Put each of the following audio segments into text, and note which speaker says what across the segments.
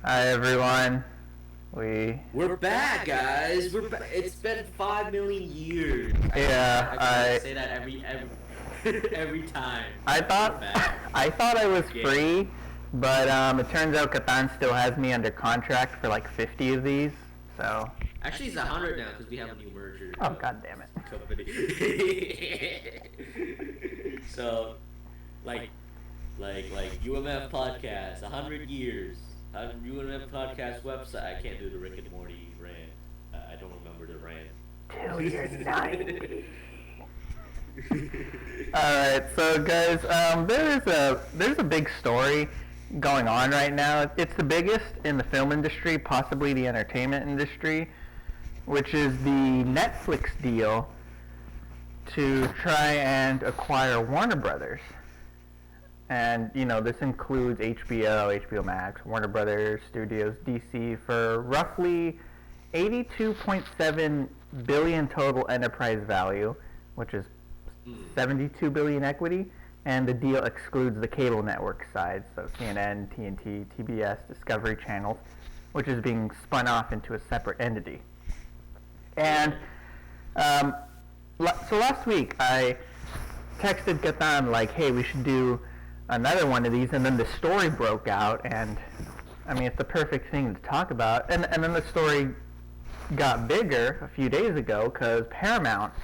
Speaker 1: Hi everyone.
Speaker 2: We're back, guys. It's been 5 million years.
Speaker 1: Yeah,
Speaker 2: I feel like I say that every time.
Speaker 1: I thought
Speaker 2: We're back.
Speaker 1: I thought I was
Speaker 2: Yeah.
Speaker 1: free, but it turns out Katan still has me under contract for like 50 of these. So,
Speaker 2: Actually, it's 100 now because we have a new merger
Speaker 1: oh god damn it.
Speaker 2: company. So, like, like UMF Podcast, 100 years. UMF Podcast website. I can't do the Rick and Morty rant. I don't remember the rant.
Speaker 1: Till you're 90. Alright, so guys, there's a big story going on right now. It's the biggest in the film industry, possibly the entertainment industry, which is the Netflix deal to try and acquire Warner Brothers. And, this includes HBO Max, Warner Brothers Studios, DC, for roughly $82.7 billion total enterprise value, which is 72 billion equity, and the deal excludes the cable network side, so CNN, TNT, TBS, Discovery channels, which is being spun off into a separate entity. And so last week I texted Katan like, hey, we should do another one of these, and then the story broke out, and I mean, it's the perfect thing to talk about. And then the story got bigger a few days ago because Paramount,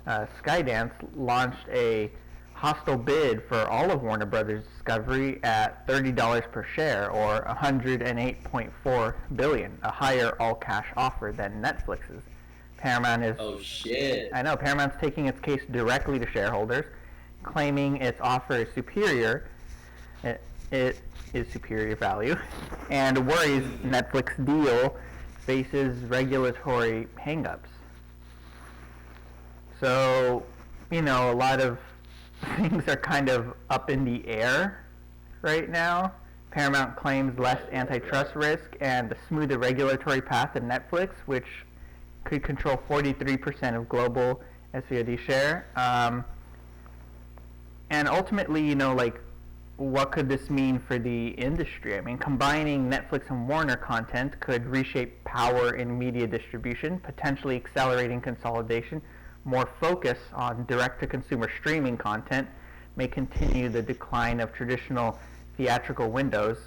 Speaker 1: Skydance, launched a hostile bid for all of Warner Brothers Discovery at $30 per share, or $108.4 billion, a higher all-cash offer than Netflix's. Paramount is...
Speaker 2: Oh shit!
Speaker 1: I know, Paramount's taking its case directly to shareholders, claiming its offer is superior. It is superior value, and worries Netflix deal faces regulatory hangups. So, a lot of things are kind of up in the air right now. Paramount claims less antitrust risk and a smoother regulatory path than Netflix, which could control 43% of global SVOD share. And ultimately, what could this mean for the industry? I mean, combining Netflix and Warner content could reshape power in media distribution, potentially accelerating consolidation. More focus on direct-to-consumer streaming content may continue the decline of traditional theatrical windows,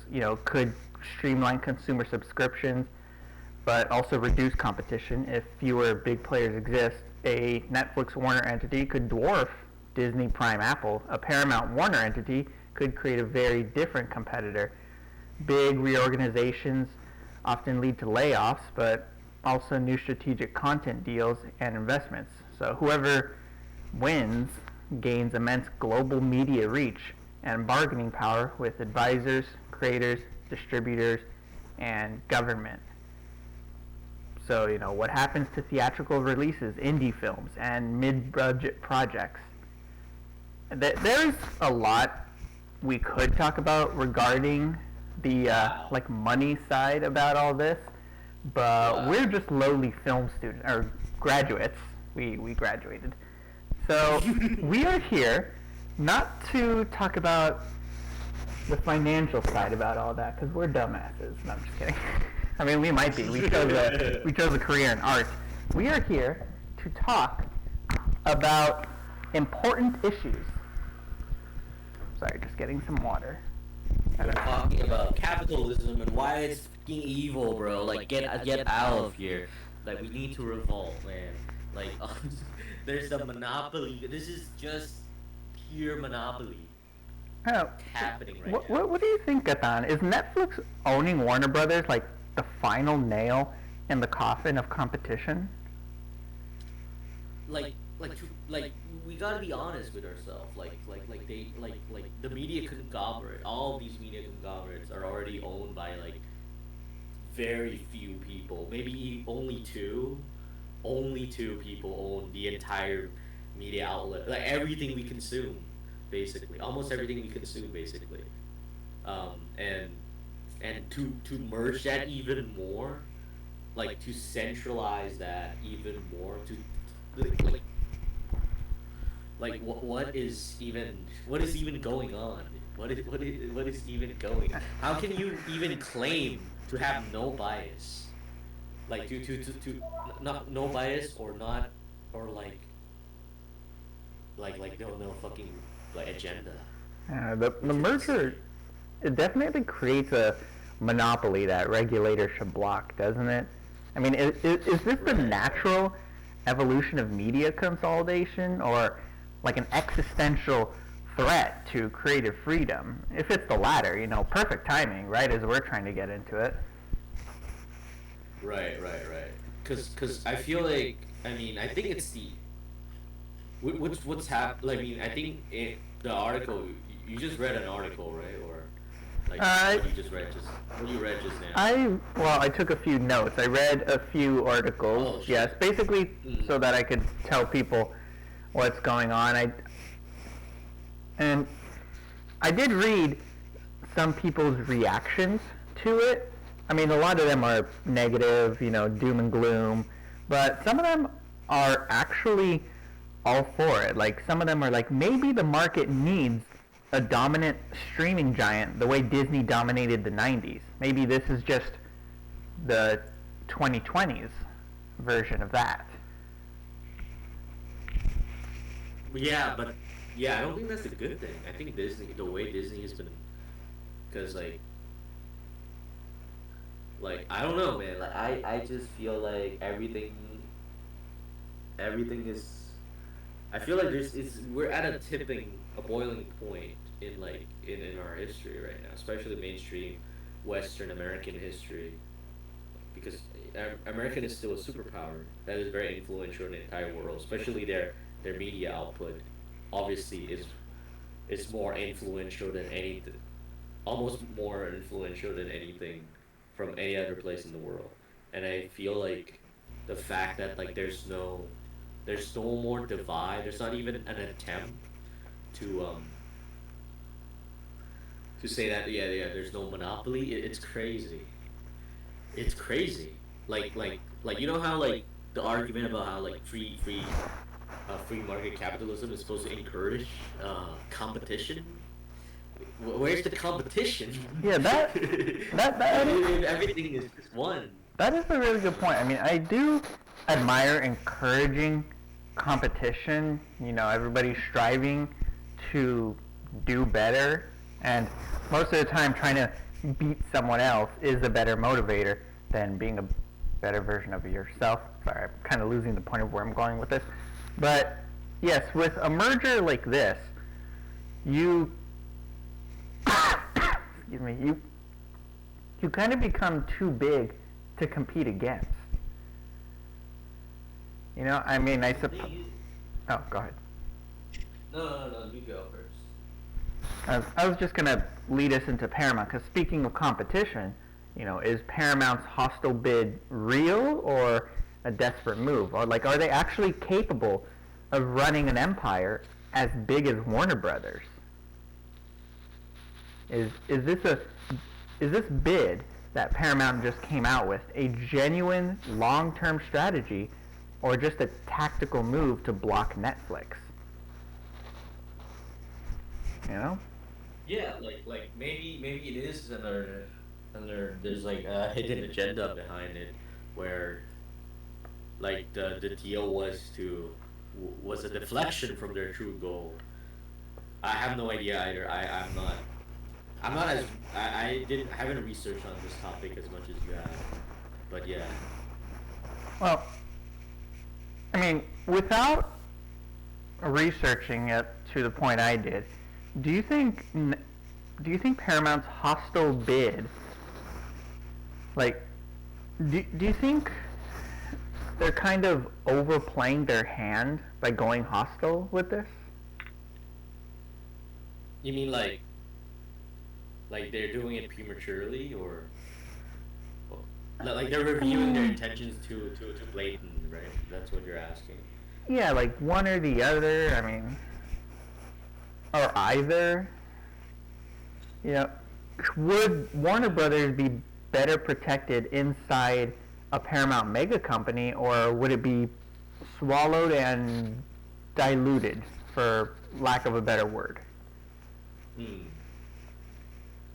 Speaker 1: could streamline consumer subscriptions, but also reduce competition. If fewer big players exist, a Netflix-Warner entity could dwarf Disney Prime Apple. A Paramount Warner entity could create a very different competitor. Big reorganizations often lead to layoffs, but also new strategic content deals and investments. So whoever wins gains immense global media reach and bargaining power with advisors, creators, distributors, and government. So, what happens to theatrical releases, indie films, and mid-budget projects? There's a lot we could talk about regarding the money side about all this, but we're just lowly film students or graduates. We graduated, so we are here not to talk about the financial side about all that, because we're dumbasses. No, I'm just kidding. I mean, we might be. We chose a career in art. We are here to talk about important issues. Sorry, just getting some water.
Speaker 2: We're talking about capitalism and why it's fucking evil, bro. Like, get out of here. Like, we need to revolt, man. Like, there's a monopoly. This is just pure monopoly happening right now.
Speaker 1: What do you think, Katan? Is Netflix owning Warner Brothers like the final nail in the coffin of competition?
Speaker 2: Like we gotta be honest with ourselves. Like the media conglomerate. All of these media conglomerates are already owned by very few people. Maybe only two. Only two people own the entire media outlet. Like everything we consume, basically. Almost everything we consume, basically. And to merge that even more, to centralize that even more, what is even going on? What is even going on? How can you even claim to have no bias, like to not no bias or not or like no fucking like agenda.
Speaker 1: The
Speaker 2: Which is
Speaker 1: merger,
Speaker 2: insane.
Speaker 1: it definitely creates a monopoly that regulators should block, doesn't it? I mean, is this the
Speaker 2: Right, right.
Speaker 1: natural evolution of media consolidation, or like an existential threat to creative freedom? If it's the latter, perfect timing, right, as we're trying to get into it.
Speaker 2: Right. Cause I feel like I mean I think it's the what's happened. Like, I mean I think the article you just read an article, right? Or like
Speaker 1: Uh,
Speaker 2: what you just read just what you read just now.
Speaker 1: I took a few notes. I read a few articles,
Speaker 2: Oh
Speaker 1: yes,
Speaker 2: shit.
Speaker 1: basically
Speaker 2: Mm.
Speaker 1: so that I could tell people what's going on. And I did read some people's reactions to it. I mean, a lot of them are negative, doom and gloom, but some of them are actually all for it. Like, some of them are like, maybe the market needs a dominant streaming giant the way Disney dominated the 90s. Maybe this is just the 2020s version of that.
Speaker 2: Yeah, but yeah, I don't think that's a good thing. I think Disney, the way Disney has been, because like I don't know, man. Like I just feel like everything is. I feel like we're at a boiling point in in our history right now, especially mainstream Western American history, because American is still a superpower that is very influential in the entire world, especially their media output. Obviously, is more influential than anything, almost more influential than anything from any other place in the world. And I feel like the fact that there's no more divide. There's not even an attempt to to say that there's no monopoly. It's crazy. It's crazy. Like you know how the argument about how free market capitalism is supposed to encourage competition. Where's the competition?
Speaker 1: Yeah, that
Speaker 2: If everything is just one.
Speaker 1: that is a really good point. I mean, I do admire encouraging competition. Everybody striving to do better, and most of the time, trying to beat someone else is a better motivator than being a better version of yourself. Sorry, I'm kind of losing the point of where I'm going with this. But yes, with a merger like this, you excuse me, you kind of become too big to compete against. I mean, I
Speaker 2: The
Speaker 1: suppose.
Speaker 2: thing is,
Speaker 1: Oh, go ahead.
Speaker 2: no. You go first.
Speaker 1: I was just gonna lead us into Paramount, because speaking of competition, is Paramount's hostile bid real or a desperate move, or like, are they actually capable of running an empire as big as Warner Brothers? Is this bid that Paramount just came out with a genuine long-term strategy, or just a tactical move to block Netflix? You know?
Speaker 2: Yeah, maybe it is under there's like a hidden agenda behind it, where the deal was a deflection from their true goal. I have no idea either. I'm not as I haven't researched on this topic as much as you have, but yeah.
Speaker 1: Well, I mean, without researching it to the point I did, do you think do you think Paramount's hostile bid, like, do you think they're kind of overplaying their hand by going hostile with this?
Speaker 2: You mean like they're doing it prematurely, or like they're reviewing their intentions to blatant, right? That's what you're asking.
Speaker 1: Yeah, like one or the other. I mean, or either. You know, would Warner Brothers be better protected inside a Paramount mega company, or would it be swallowed and diluted, for lack of a better word?
Speaker 2: Hmm.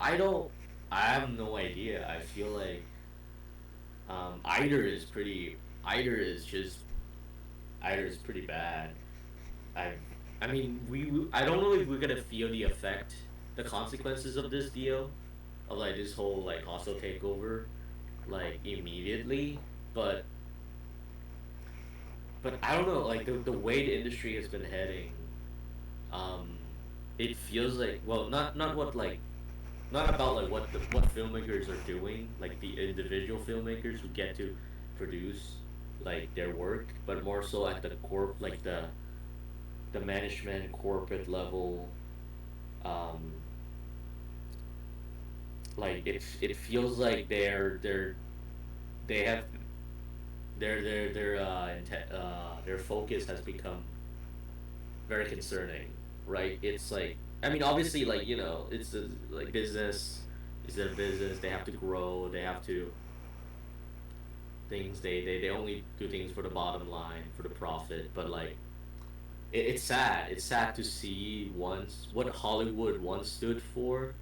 Speaker 2: I don't. I have no idea. I feel like either is pretty. Either is just. Either is pretty bad. I. I mean, I don't know if we're gonna feel the effect, the consequences of this deal, of like this whole like hostile takeover, like immediately. But I don't know. Like the way the industry has been heading, um, it feels like, well, not what like, not about like what filmmakers are doing, like the individual filmmakers who get to produce like their work, but more so at the like the management corporate level. um like it feels like they have their focus has become very concerning, right? It's like, I mean, obviously, like, it's like business is their business. They have to grow. They have to things. They only do things for the bottom line, for the profit. But like, it's sad. It's sad to see once what Hollywood once stood for.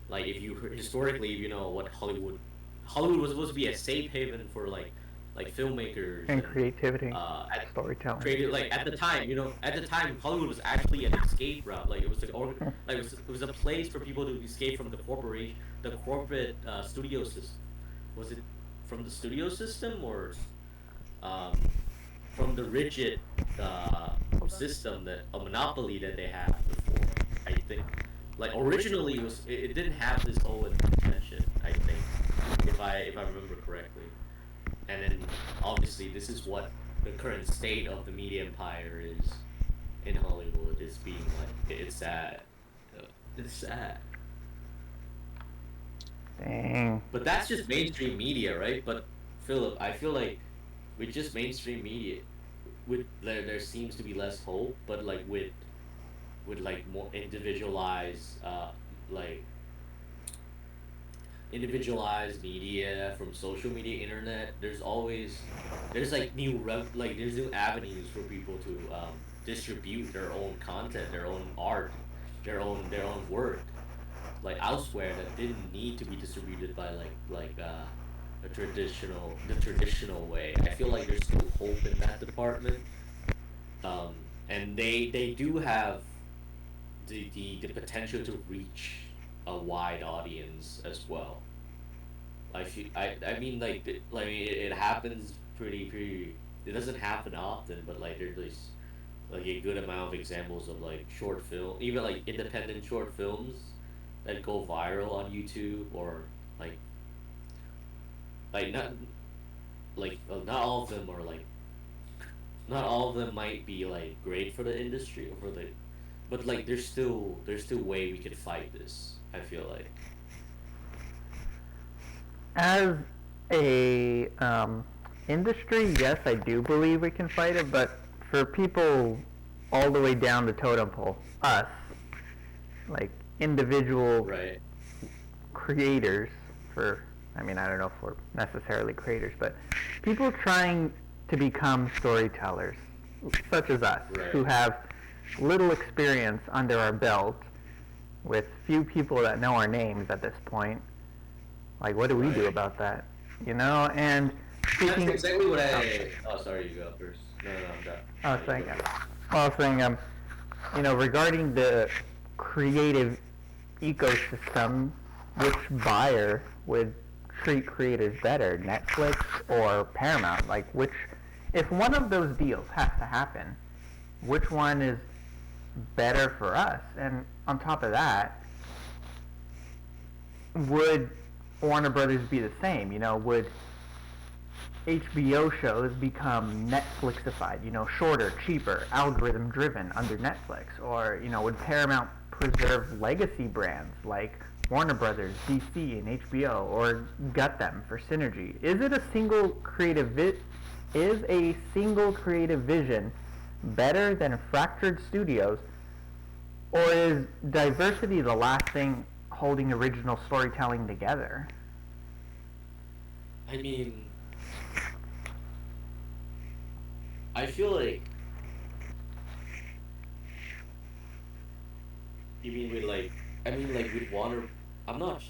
Speaker 2: Like, if you historically, if you know what Hollywood was supposed to be a safe haven for like filmmakers
Speaker 1: And
Speaker 2: and
Speaker 1: creativity,
Speaker 2: at
Speaker 1: storytelling.
Speaker 2: created, like, at the time, at the time Hollywood was actually an escape route. Like, it was like it was a place for people to escape from the corporate studio system. Was it from the studio system, or um, from the rigid system, that a monopoly that they had before? I think, like, originally it didn't have this whole intention. I think, if I remember correctly. And then obviously this is what the current state of the media empire is in Hollywood, is being like. It's sad. It's sad.
Speaker 1: Dang.
Speaker 2: But that's just mainstream media, right? But Philip, I feel like with just mainstream media, with there seems to be less hope. But like with like more individualized, like individualized media from social media, internet, there's like there's new avenues for people to distribute their own content, their own art, their own work, like elsewhere, that didn't need to be distributed by the traditional way. I feel like there's still hope in that department. um and they do have the potential to reach a wide audience as well. I mean, like, it happens pretty. It doesn't happen often, but like there's like a good amount of examples of like short film, even like independent short films that go viral on YouTube, or like not not all of them are like, not all of them might be like great for the industry or for the, but like there's still way we could fight this. I feel like.
Speaker 1: As a industry, yes, I do believe we can fight it, but for people all the way down the totem pole, us, like individual
Speaker 2: Right.
Speaker 1: creators, for, I mean, I don't know if we're necessarily creators, but people trying to become storytellers, such as us, who
Speaker 2: Right.
Speaker 1: have little experience under our belt, with few people that know our names at this point. Like, what do we do
Speaker 2: Right.
Speaker 1: about that? You know, and
Speaker 2: That's
Speaker 1: speaking.
Speaker 2: exactly what
Speaker 1: Oh,
Speaker 2: I. Oh, sorry, you go first. No, no, I'm done.
Speaker 1: I was
Speaker 2: You
Speaker 1: saying,
Speaker 2: go first.
Speaker 1: regarding the creative ecosystem, which buyer would treat creators better, Netflix or Paramount? Like, which, if one of those deals has to happen, which one is better for us? And on top of that, would Warner Brothers be the same? Would HBO shows become Netflixified, shorter, cheaper, algorithm driven under Netflix? Or, would Paramount preserve legacy brands like Warner Brothers, DC, and HBO, or gut them for synergy? Is a single creative vision better than fractured studios, or is diversity the last thing holding original storytelling together?
Speaker 2: I mean, I feel like, you mean with like, I mean, like with Warner. I'm not.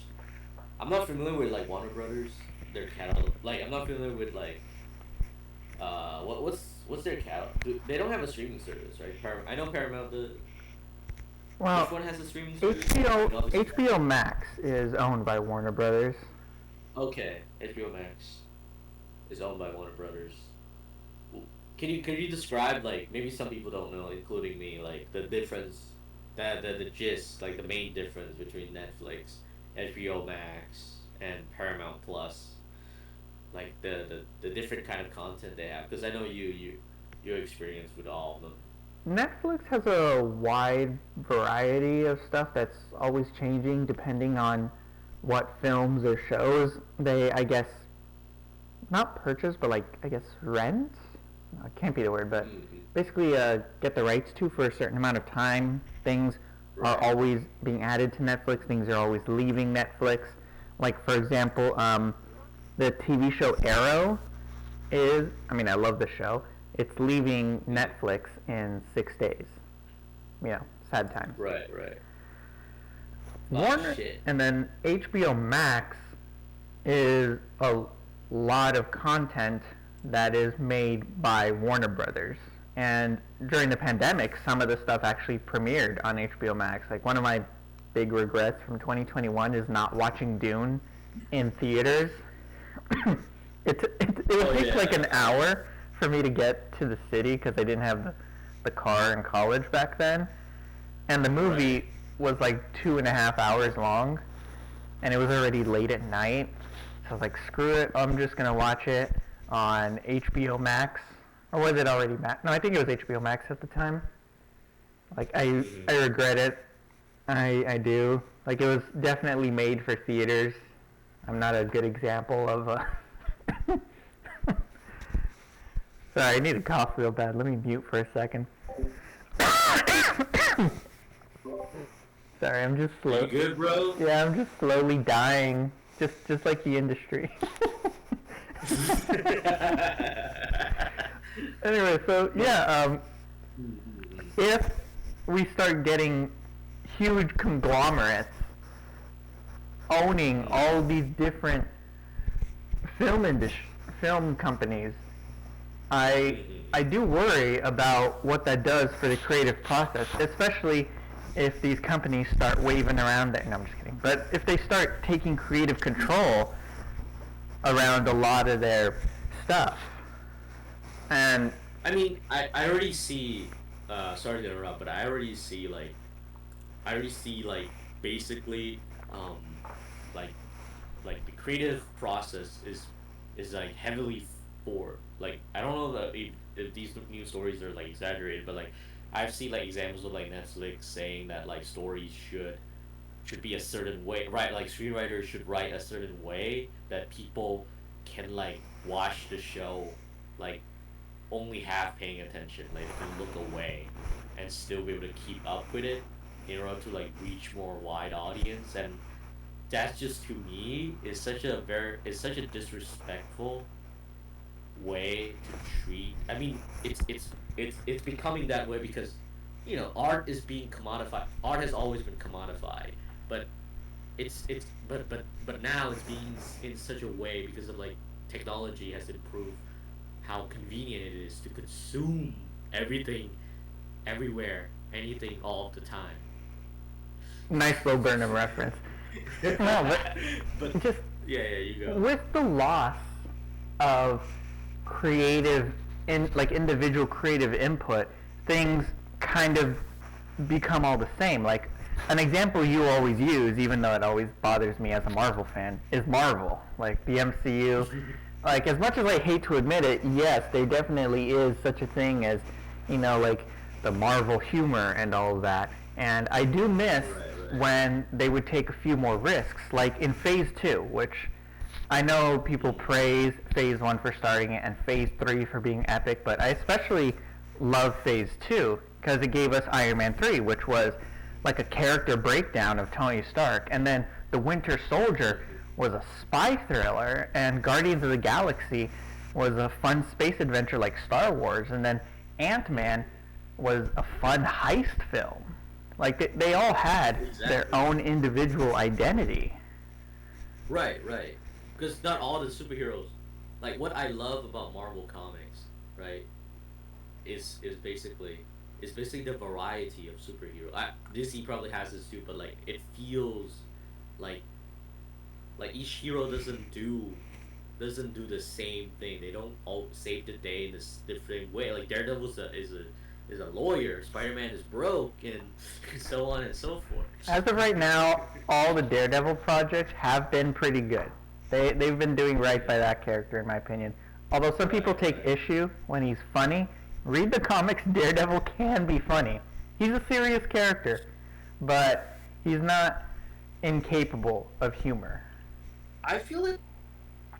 Speaker 2: I'm not familiar with like Warner Brothers, their catalog. Like I'm not familiar with like what's their catalog? They don't have a streaming service, right? I know Paramount. Which
Speaker 1: Well,
Speaker 2: one has a streaming service?
Speaker 1: HBO
Speaker 2: And obviously,
Speaker 1: HBO Max is owned by Warner Brothers.
Speaker 2: okay, HBO Max is owned by Warner Brothers. Can you describe like maybe some people don't know, including me, like the difference, that the gist, like the main difference between Netflix, HBO Max, and Paramount Plus, like the different kind of content they have, because I know you experience with all of them.
Speaker 1: Netflix has a wide variety of stuff that's always changing depending on what films or shows they, I guess, not purchase, but like, I guess, rent? No, it can't be the word, but
Speaker 2: Mm-hmm.
Speaker 1: basically get the rights to for a certain amount of time. Things are
Speaker 2: Right.
Speaker 1: always being added to Netflix, things are always leaving Netflix. Like, for example, the TV show Arrow is, I mean, I love the show. It's leaving Netflix in 6 days. You know, sad times.
Speaker 2: Right. Right. Oh
Speaker 1: Warner,
Speaker 2: shit.
Speaker 1: and then HBO Max is a lot of content that is made by Warner Brothers. And during the pandemic, some of the stuff actually premiered on HBO Max. Like one of my big regrets from 2021 is not watching Dune in theaters. It
Speaker 2: Oh
Speaker 1: would take like
Speaker 2: yeah.
Speaker 1: an hour for me to get to the city because I didn't have the car in college back then. And the
Speaker 2: Right.
Speaker 1: movie was like 2.5 hours long, and it was already late at night. So I was like, screw it, I'm just gonna watch it on HBO Max. Or was it already Max? No, I think it was HBO Max at the time. Like
Speaker 2: Mm-hmm.
Speaker 1: I regret it. I do. Like it was definitely made for theaters. I'm not a good example of Sorry, I need a cough real bad. Let me mute for a second. Sorry, I'm just
Speaker 2: Are you
Speaker 1: slow.
Speaker 2: good, bro?
Speaker 1: Yeah, I'm just slowly dying, just like the industry. Anyway, so yeah, if we start getting huge conglomerates owning all these different film companies, I do worry about what that does for the creative process, especially if these companies start waving around that. No, I'm just kidding. But if they start taking creative control around a lot of their stuff, and
Speaker 2: I mean, I already see. Sorry to interrupt, but I already see like basically, um, like like the creative process is like heavily for like I don't know if these new stories are like exaggerated, but like I've seen like examples of like Netflix saying that like stories should be a certain way, right? Like screenwriters should write a certain way that people can like watch the show like only half paying attention, like they can look away and still be able to keep up with it in order to like reach more wide audience. And that's just to me is such a disrespectful way to treat. I mean, it's becoming that way because art is being commodified. Art has always been commodified, but but now it's being in such a way because of like technology has improved how convenient it is to consume everything, everywhere, anything, all the time.
Speaker 1: nice low Burnham reference. No,
Speaker 2: But
Speaker 1: but just
Speaker 2: yeah, you go.
Speaker 1: with the loss of creative like individual creative input, things kind of become all the same. Like an example you always use, even though it always bothers me as a Marvel fan, is Marvel. Like the MCU. Like as much as I hate to admit it, yes, there definitely is such a thing as, like the Marvel humor and all of that. And I do miss
Speaker 2: Right.
Speaker 1: when they would take a few more risks, like in Phase 2, which I know people praise Phase 1 for starting it and Phase 3 for being epic, but I especially love Phase 2 because it gave us Iron Man 3, which was like a character breakdown of Tony Stark, and then The Winter Soldier was a spy thriller, and Guardians of the Galaxy was a fun space adventure like Star Wars, and then Ant-Man was a fun heist film. Like they all had their
Speaker 2: Exactly.
Speaker 1: own individual identity.
Speaker 2: Right. Because not all the superheroes, like what I love about Marvel comics, right, is basically the variety of superhero. Disney probably has this too, but like it feels like each hero doesn't do the same thing. They don't all save the day in this different way. Like Daredevil's is a lawyer. Spider Man is broke, and so on and so forth.
Speaker 1: As of right now, all the Daredevil projects have been pretty good. They've been doing right by that character, in my opinion. Although some people take issue when he's funny, read the comics. Daredevil can be funny. He's a serious character, but he's not incapable of humor.
Speaker 2: I feel like,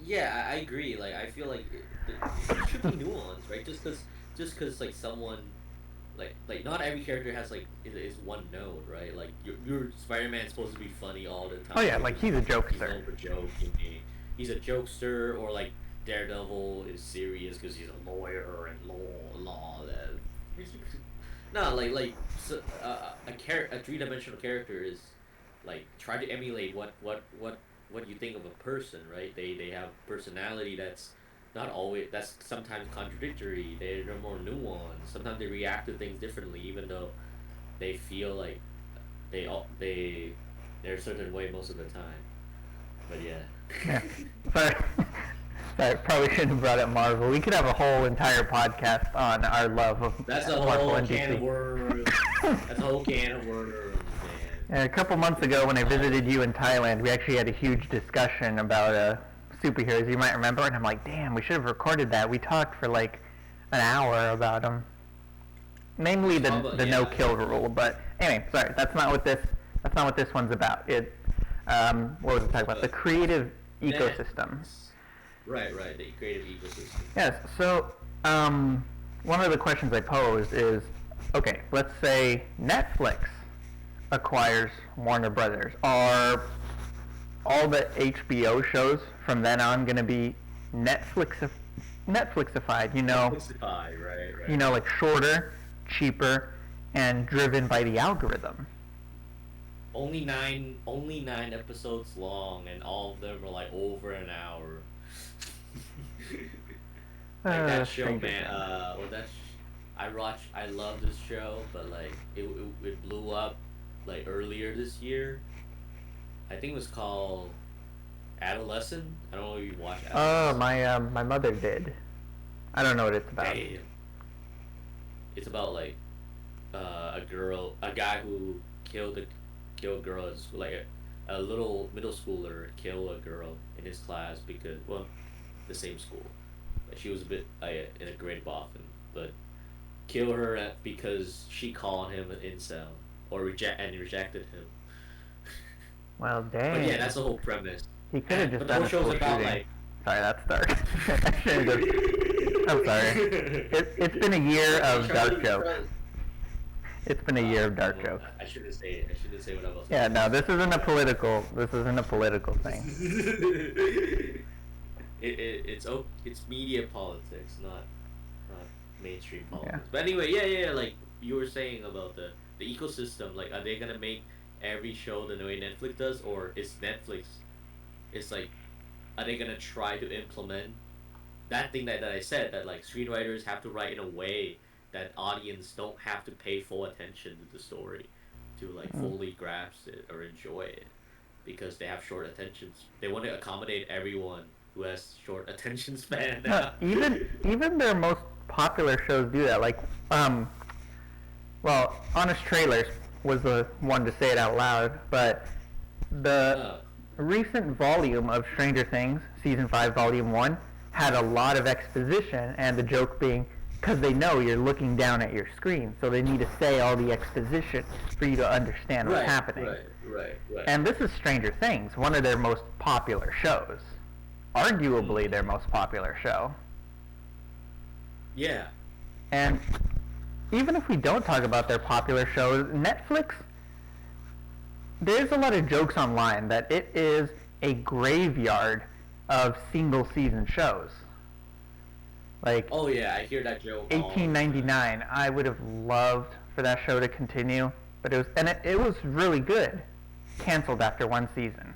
Speaker 2: yeah, I agree. Like I feel like it should be nuanced, right? Just because like someone like not every character has like is one note, right? Like your Spider Man's supposed to be funny all the time.
Speaker 1: Oh yeah, like he's a
Speaker 2: He's
Speaker 1: jokester.
Speaker 2: known for joking. He's a jokester, or like Daredevil is serious because he's a lawyer and law that. No, so, a 3-dimensional character is like try to emulate what you think of a person, right? They have personality that's not always that's sometimes contradictory. They're more nuanced. Sometimes they react to things differently, even though they feel like they're a certain way most of the time. But yeah.
Speaker 1: Yeah. Sorry. Sorry, probably shouldn't have brought up Marvel. We could have a whole entire podcast on our love of
Speaker 2: That's a
Speaker 1: Marvel
Speaker 2: whole
Speaker 1: and
Speaker 2: can of
Speaker 1: DC.
Speaker 2: worms. That's a whole can of worms, man.
Speaker 1: And a couple months ago, when I visited you in Thailand, we actually had a huge discussion about superheroes. You might remember, and I'm like, "Damn, we should have recorded that." We talked for like an hour about them, namely the no kill rule. But anyway, sorry, that's not what this one's about. What was it talking about? The creative ecosystem.
Speaker 2: Right, the creative ecosystem.
Speaker 1: Yes. So, one of the questions I posed is, okay, let's say Netflix acquires Warner Brothers. Are all the HBO shows from then on going to be Netflixified?
Speaker 2: Netflixified, right.
Speaker 1: You know, like shorter, cheaper, and driven by the algorithm.
Speaker 2: Only nine episodes long, and all of them are like over an hour. Like that show, man. I love this show, but like it blew up like earlier this year. I think it was called Adolescent. I don't know if you watched Adolescent.
Speaker 1: Oh, my mother did. I don't know what it's about.
Speaker 2: Damn. It's about like a guy who killed a girl at school, like a little middle schooler killed a girl in his class because the same school. Like she was a bit in a grade above him, but kill her because she called him an incel or rejected him.
Speaker 1: Well, dang.
Speaker 2: But yeah, that's the whole premise.
Speaker 1: He could have just
Speaker 2: but the
Speaker 1: done
Speaker 2: whole
Speaker 1: a
Speaker 2: show's
Speaker 1: school
Speaker 2: about
Speaker 1: shooting.
Speaker 2: like.
Speaker 1: Sorry, that's dark. I'm sorry. It's been a year of dark jokes. It's been a year of dark jokes.
Speaker 2: I shouldn't say it. I shouldn't say what I was.
Speaker 1: Yeah, no, this isn't a political thing.
Speaker 2: It's media politics, not mainstream politics.
Speaker 1: Yeah.
Speaker 2: But anyway, yeah. Like you were saying about the ecosystem. Like, are they gonna make every show the way Netflix does, or is Netflix? It's like, are they gonna try to implement that thing that I said, that like screenwriters have to write in a way that audience don't have to pay full attention to the story to like fully grasp it or enjoy it, because they have short attentions. They want to accommodate everyone who has short attention span.
Speaker 1: No, even their most popular shows do that. Like, Honest Trailers was the one to say it out loud, but the recent volume of Stranger Things, Season 5, Volume 1, had a lot of exposition, and the joke being, because they know you're looking down at your screen, so they need to say all the exposition for you to understand what's happening.
Speaker 2: Right.
Speaker 1: And this is Stranger Things, one of their most popular shows. Arguably their most popular show.
Speaker 2: Yeah.
Speaker 1: And even if we don't talk about their popular shows, Netflix, there's a lot of jokes online that it is a graveyard of single season shows. Like,
Speaker 2: oh yeah, I hear that joke.
Speaker 1: 1899. I would have loved for that show to continue, but it was really good. Canceled after one season.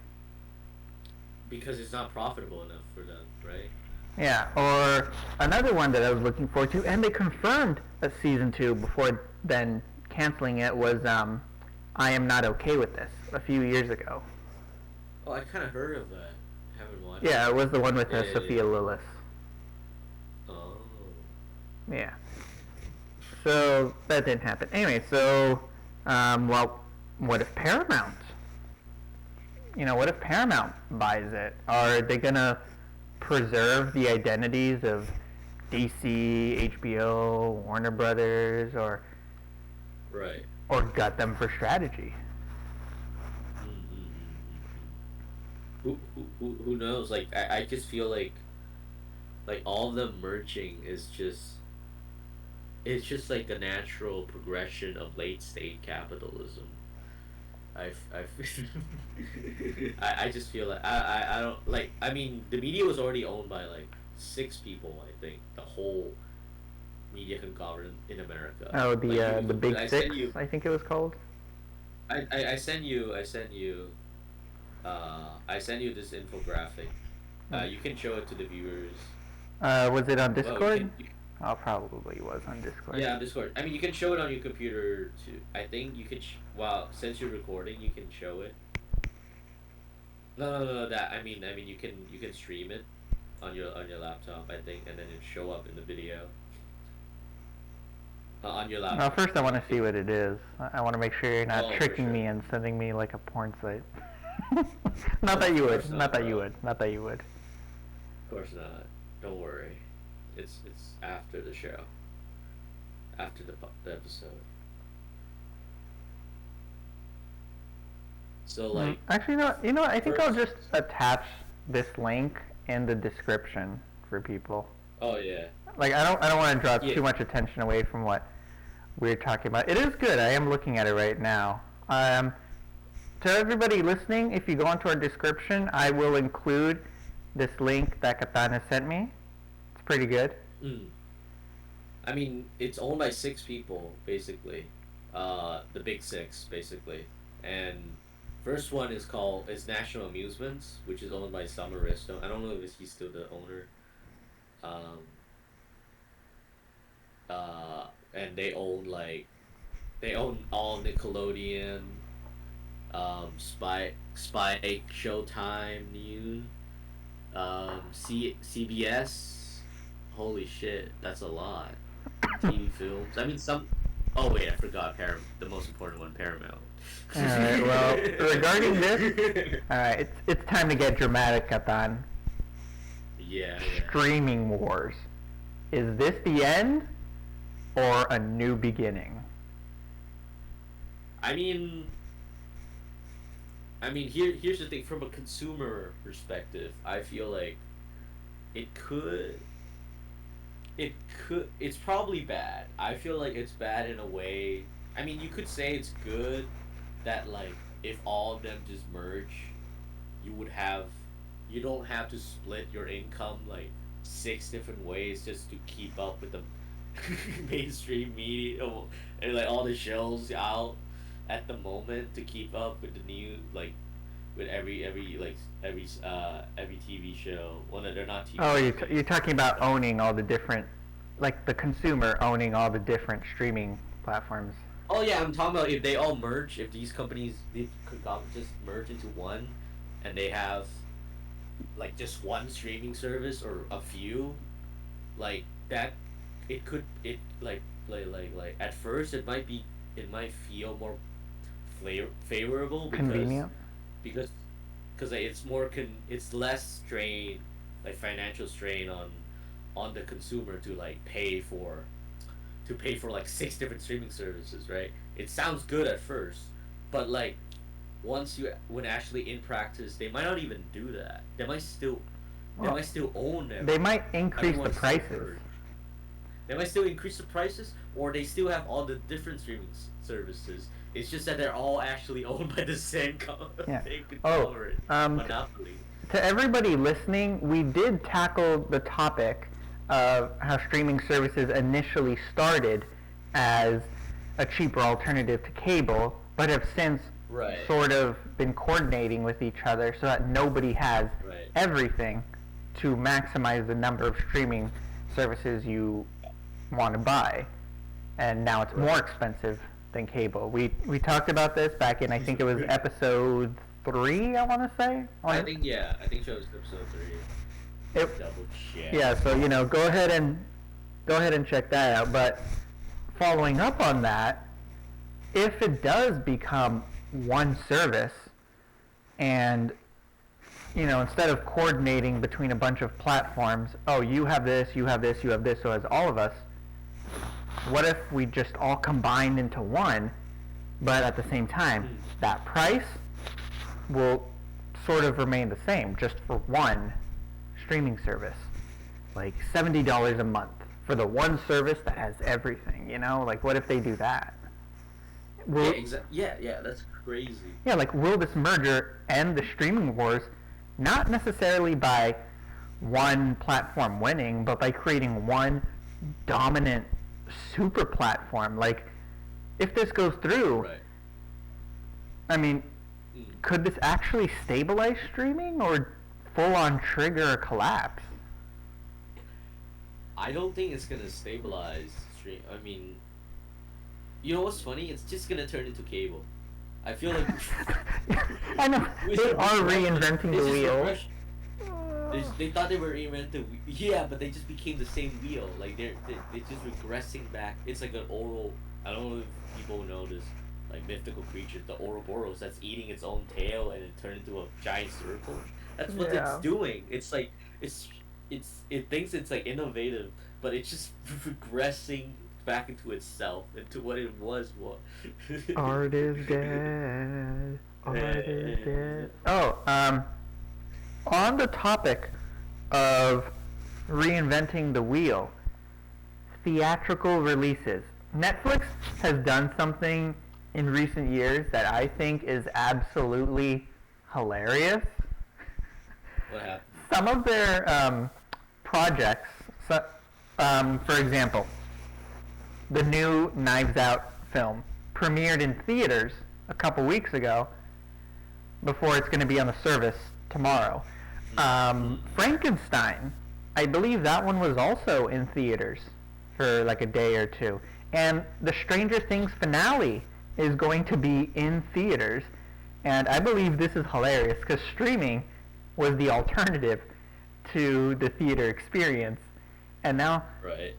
Speaker 2: because it's not profitable enough for them, right?
Speaker 1: Yeah, or another one that I was looking forward to, and they confirmed a season 2 before then canceling it, was I Am Not Okay With This a few years ago.
Speaker 2: Oh, I kind of heard of that. Haven't watched
Speaker 1: Yeah,
Speaker 2: it.
Speaker 1: it was the one with
Speaker 2: Yeah, yeah,
Speaker 1: Sophia
Speaker 2: yeah.
Speaker 1: Lillis.
Speaker 2: Oh.
Speaker 1: Yeah. So that didn't happen. Anyway, so well, what if Paramount? What if Paramount buys it? Are they gonna preserve the identities of DC, HBO, Warner Brothers,
Speaker 2: Right.
Speaker 1: or gut them for strategy?
Speaker 2: Who knows? Like I just feel like all of them merging is just it's just like a natural progression of late stage capitalism. I I just feel like I don't like I mean the media was already owned by like six people, I think, the whole media conglomerate in America.
Speaker 1: Oh,
Speaker 2: Like
Speaker 1: the Big
Speaker 2: I
Speaker 1: Six,
Speaker 2: send you
Speaker 1: I think it was called.
Speaker 2: I send you this infographic. You can show it to the viewers.
Speaker 1: Was it on
Speaker 2: Well, you
Speaker 1: Discord?
Speaker 2: can.
Speaker 1: Oh, probably was on Discord.
Speaker 2: Yeah, on Discord. I mean, you can show it on your computer too. I think you can. Well, since you're recording, you can show it. No. That you can stream it on your laptop. I think, and then it show up in the video on your
Speaker 1: Well,
Speaker 2: laptop.
Speaker 1: first I want to see what it is. I want to make sure you're not
Speaker 2: Oh, for
Speaker 1: tricking me
Speaker 2: sure.
Speaker 1: and sending me like a porn site. Not that
Speaker 2: Of
Speaker 1: you
Speaker 2: course
Speaker 1: would.
Speaker 2: not,
Speaker 1: Not that you
Speaker 2: bro.
Speaker 1: would. Not that you would.
Speaker 2: Of course not. Don't worry. It's after the show, after the episode. So like
Speaker 1: Actually, you know what? I think I'll
Speaker 2: first.
Speaker 1: just attach this link in the description for people.
Speaker 2: Oh yeah.
Speaker 1: Like I don't want to draw
Speaker 2: Yeah.
Speaker 1: too much attention away from what we're talking about. It is good. I am looking at it right now. To everybody listening, if you go into our description, I will include this link that Katan has sent me. It's pretty good.
Speaker 2: Mm. I mean, it's owned by six people basically, the big six basically, and first one is National Amusements, which is owned by Summer Risto. I don't know if he's still the owner. Um, and they own all Nickelodeon, Spike, Showtime, Noon, CBS. Holy shit, that's a lot. TV films. I mean, some. Oh wait, I forgot. The most important one, Paramount.
Speaker 1: All right. Well, regarding this, all right, it's time to get dramatic, Katan.
Speaker 2: Yeah.
Speaker 1: Streaming wars. Is this the end or a new beginning?
Speaker 2: I mean, here's the thing. From a consumer perspective, I feel like it could. It could. It's probably bad. I feel like it's bad in a way. I mean, you could say it's good that like if all of them just merge, you would have. You don't have to split your income like six different ways just to keep up with the mainstream media and like all the shows out at the moment to keep up with the new like with every TV show. Well, no, they're not TV
Speaker 1: Oh,
Speaker 2: shows.
Speaker 1: you're talking about owning all the different, like the consumer owning all the different streaming platforms.
Speaker 2: Oh yeah, I'm talking about if they all merge, if these companies these conglomerates just merge into one, and they have like just one streaming service or a few, like that, it could it like at first it might feel more favorable
Speaker 1: Convenient.
Speaker 2: because like, it's less strain like financial strain on the consumer to like pay for like six different streaming services, right? It sounds good at first, but like when actually in practice they might not even do that. They
Speaker 1: Well,
Speaker 2: might still own
Speaker 1: they
Speaker 2: everything.
Speaker 1: might increase the
Speaker 2: Everyone's
Speaker 1: prices.
Speaker 2: separate. They might still increase the prices, or they still have all the different streaming services. It's just that they're all actually owned by the same
Speaker 1: Yeah.
Speaker 2: same
Speaker 1: Oh,
Speaker 2: conglomerate
Speaker 1: um,
Speaker 2: monopoly.
Speaker 1: to everybody listening, we did tackle the topic of how streaming services initially started as a cheaper alternative to cable, but have since
Speaker 2: Right.
Speaker 1: sort of been coordinating with each other so that nobody has
Speaker 2: Right.
Speaker 1: everything to maximize the number of streaming services you want to buy. And now it's more expensive than cable. We talked about this back in, I think it was episode 3, I want to say.
Speaker 2: I think so. It's episode 3. Double check.
Speaker 1: Yeah, so go ahead and check that out. But following up on that, if it does become one service, and instead of coordinating between a bunch of platforms, oh, you have this, you have this, you have this, so as all of us, what if we just all combined into one, but at the same time, that price will sort of remain the same, just for one streaming service, like $70 a month for the one service that has everything. Like, what if they do that?
Speaker 2: Yeah, that's crazy.
Speaker 1: Yeah, like, will this merger end the streaming wars, not necessarily by one platform winning, but by creating one dominant super platform? Like, if this goes through,
Speaker 2: Right.
Speaker 1: I mean, could this actually stabilize streaming, or full on trigger a collapse?
Speaker 2: I don't think it's gonna stabilize stream. I mean, you know what's funny? It's just gonna turn into cable. I feel like
Speaker 1: I know they are reinventing the wheel.
Speaker 2: They thought they were reinventing. Yeah, but they just became the same wheel. Like they're just regressing back. It's like an oral. I don't know if people know this. Like mythical creature, the Ouroboros, that's eating its own tail and it turned into a giant circle. That's what it's doing. It's like it thinks it's like innovative, but it's just regressing back into itself, into what it was.
Speaker 1: Art is dead. Art is dead. Oh, on the topic of reinventing the wheel, theatrical releases. Netflix has done something in recent years that I think is absolutely hilarious.
Speaker 2: What happened?
Speaker 1: Some of their projects, for example, the new Knives Out film premiered in theaters a couple weeks ago before it's going to be on the service tomorrow. Frankenstein, I believe that one was also in theaters for like a day or two. And the Stranger Things finale is going to be in theaters. And I believe this is hilarious because streaming was the alternative to the theater experience. And now,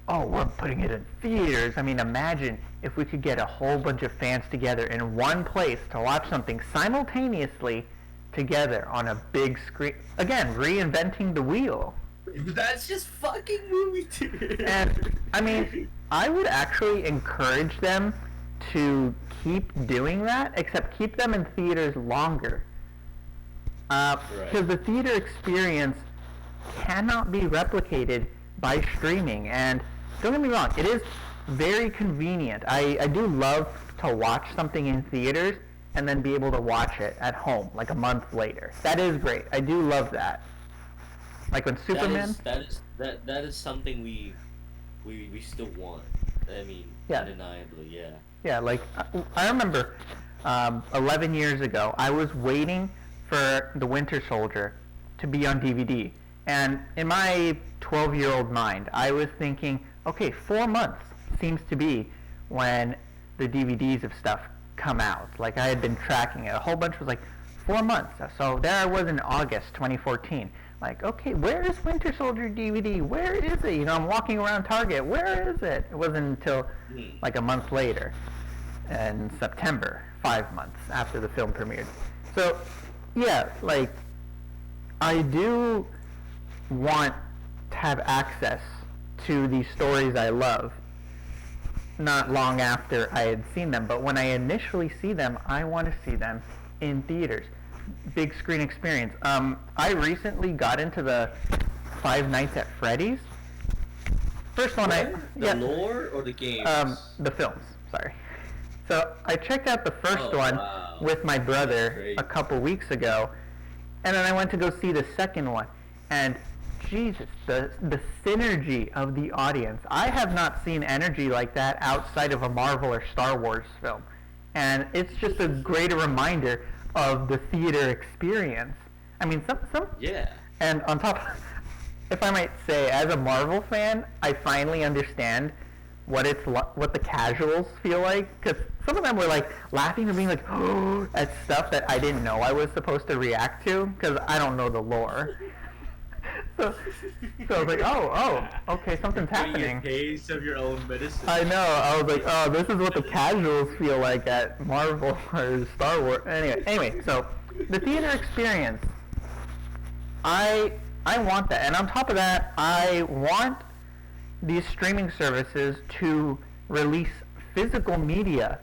Speaker 1: oh, we're putting it in theaters. I mean, imagine if we could get a whole bunch of fans together in one place to watch something simultaneously together on a big screen. Again, reinventing the wheel.
Speaker 2: That's just fucking movie theater.
Speaker 1: And, I mean, I would actually encourage them to keep doing that, except keep them in theaters longer. Because the theater experience cannot be replicated by streaming. And don't get me wrong, it is very convenient. I do love to watch something in theaters and then be able to watch it at home like a month later. That is great. I do love that. Like when Superman.
Speaker 2: That is something we still want. I mean, undeniably, yeah.
Speaker 1: Yeah, like I remember 11 years ago, I was waiting for The Winter Soldier to be on DVD. And in my 12-year-old mind, I was thinking, okay, 4 months seems to be when the DVDs of stuff come out. Like I had been tracking it. A whole bunch was like 4 months. So there I was in August 2014. Like, okay, where is Winter Soldier DVD? Where is it? I'm walking around Target. Where is it? It wasn't until like a month later, in September, 5 months after the film premiered. So, yeah, like, I do want to have access to these stories I love, not long after I had seen them, but when I initially see them, I want to see them in theaters. Big screen experience. I recently got into the Five Nights at Freddy's. First one,
Speaker 2: the lore or the games?
Speaker 1: The films. Sorry. So I checked out the first one with my brother a couple weeks ago, and then I went to go see the second one. And Jesus, the synergy of the audience. I have not seen energy like that outside of a Marvel or Star Wars film. and it's just a greater reminder of the theater experience. I mean, some,
Speaker 2: Yeah.
Speaker 1: and on top, if I might say, as a Marvel fan, I finally understand what the casuals feel like, because some of them were like laughing and being like, oh, at stuff that I didn't know I was supposed to react to because I don't know the lore. so, so I was like, okay, something's happening.
Speaker 2: A taste of your own medicine.
Speaker 1: I know. I was like, oh, this is what the casuals feel like at Marvel or Star Wars. Anyway, so the theater experience, I want that, and on top of that, I want these streaming services to release physical media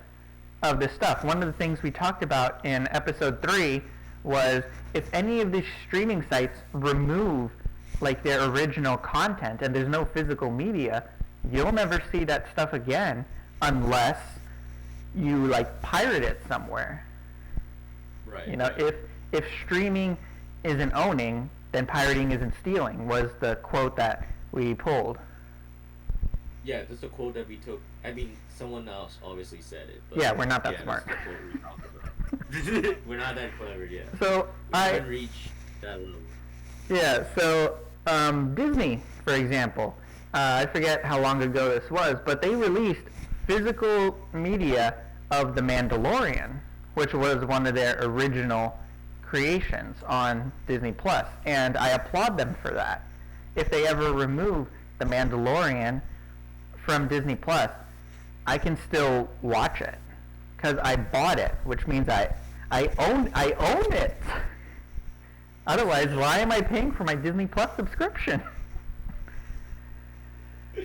Speaker 1: of this stuff. One of the things we talked about in episode 3 was if any of these streaming sites remove like their original content and there's no physical media, you'll never see that stuff again unless you like pirate it somewhere.
Speaker 2: Right.
Speaker 1: You know,
Speaker 2: right.
Speaker 1: if streaming isn't owning, then pirating isn't stealing, was the quote that we pulled.
Speaker 2: Yeah, that's a quote that we took. I mean, someone else obviously said it. But
Speaker 1: Yeah, we're not that smart.
Speaker 2: That's the quote we talked about. We're not that clever yet.
Speaker 1: So
Speaker 2: we haven't reached that level.
Speaker 1: Yeah, so Disney, for example, I forget how long ago this was, but they released physical media of The Mandalorian, which was one of their original creations on Disney Plus, and I applaud them for that. If they ever remove The Mandalorian from Disney Plus, I can still watch it because I bought it, which means I own it. Otherwise, why am I paying for my Disney Plus subscription?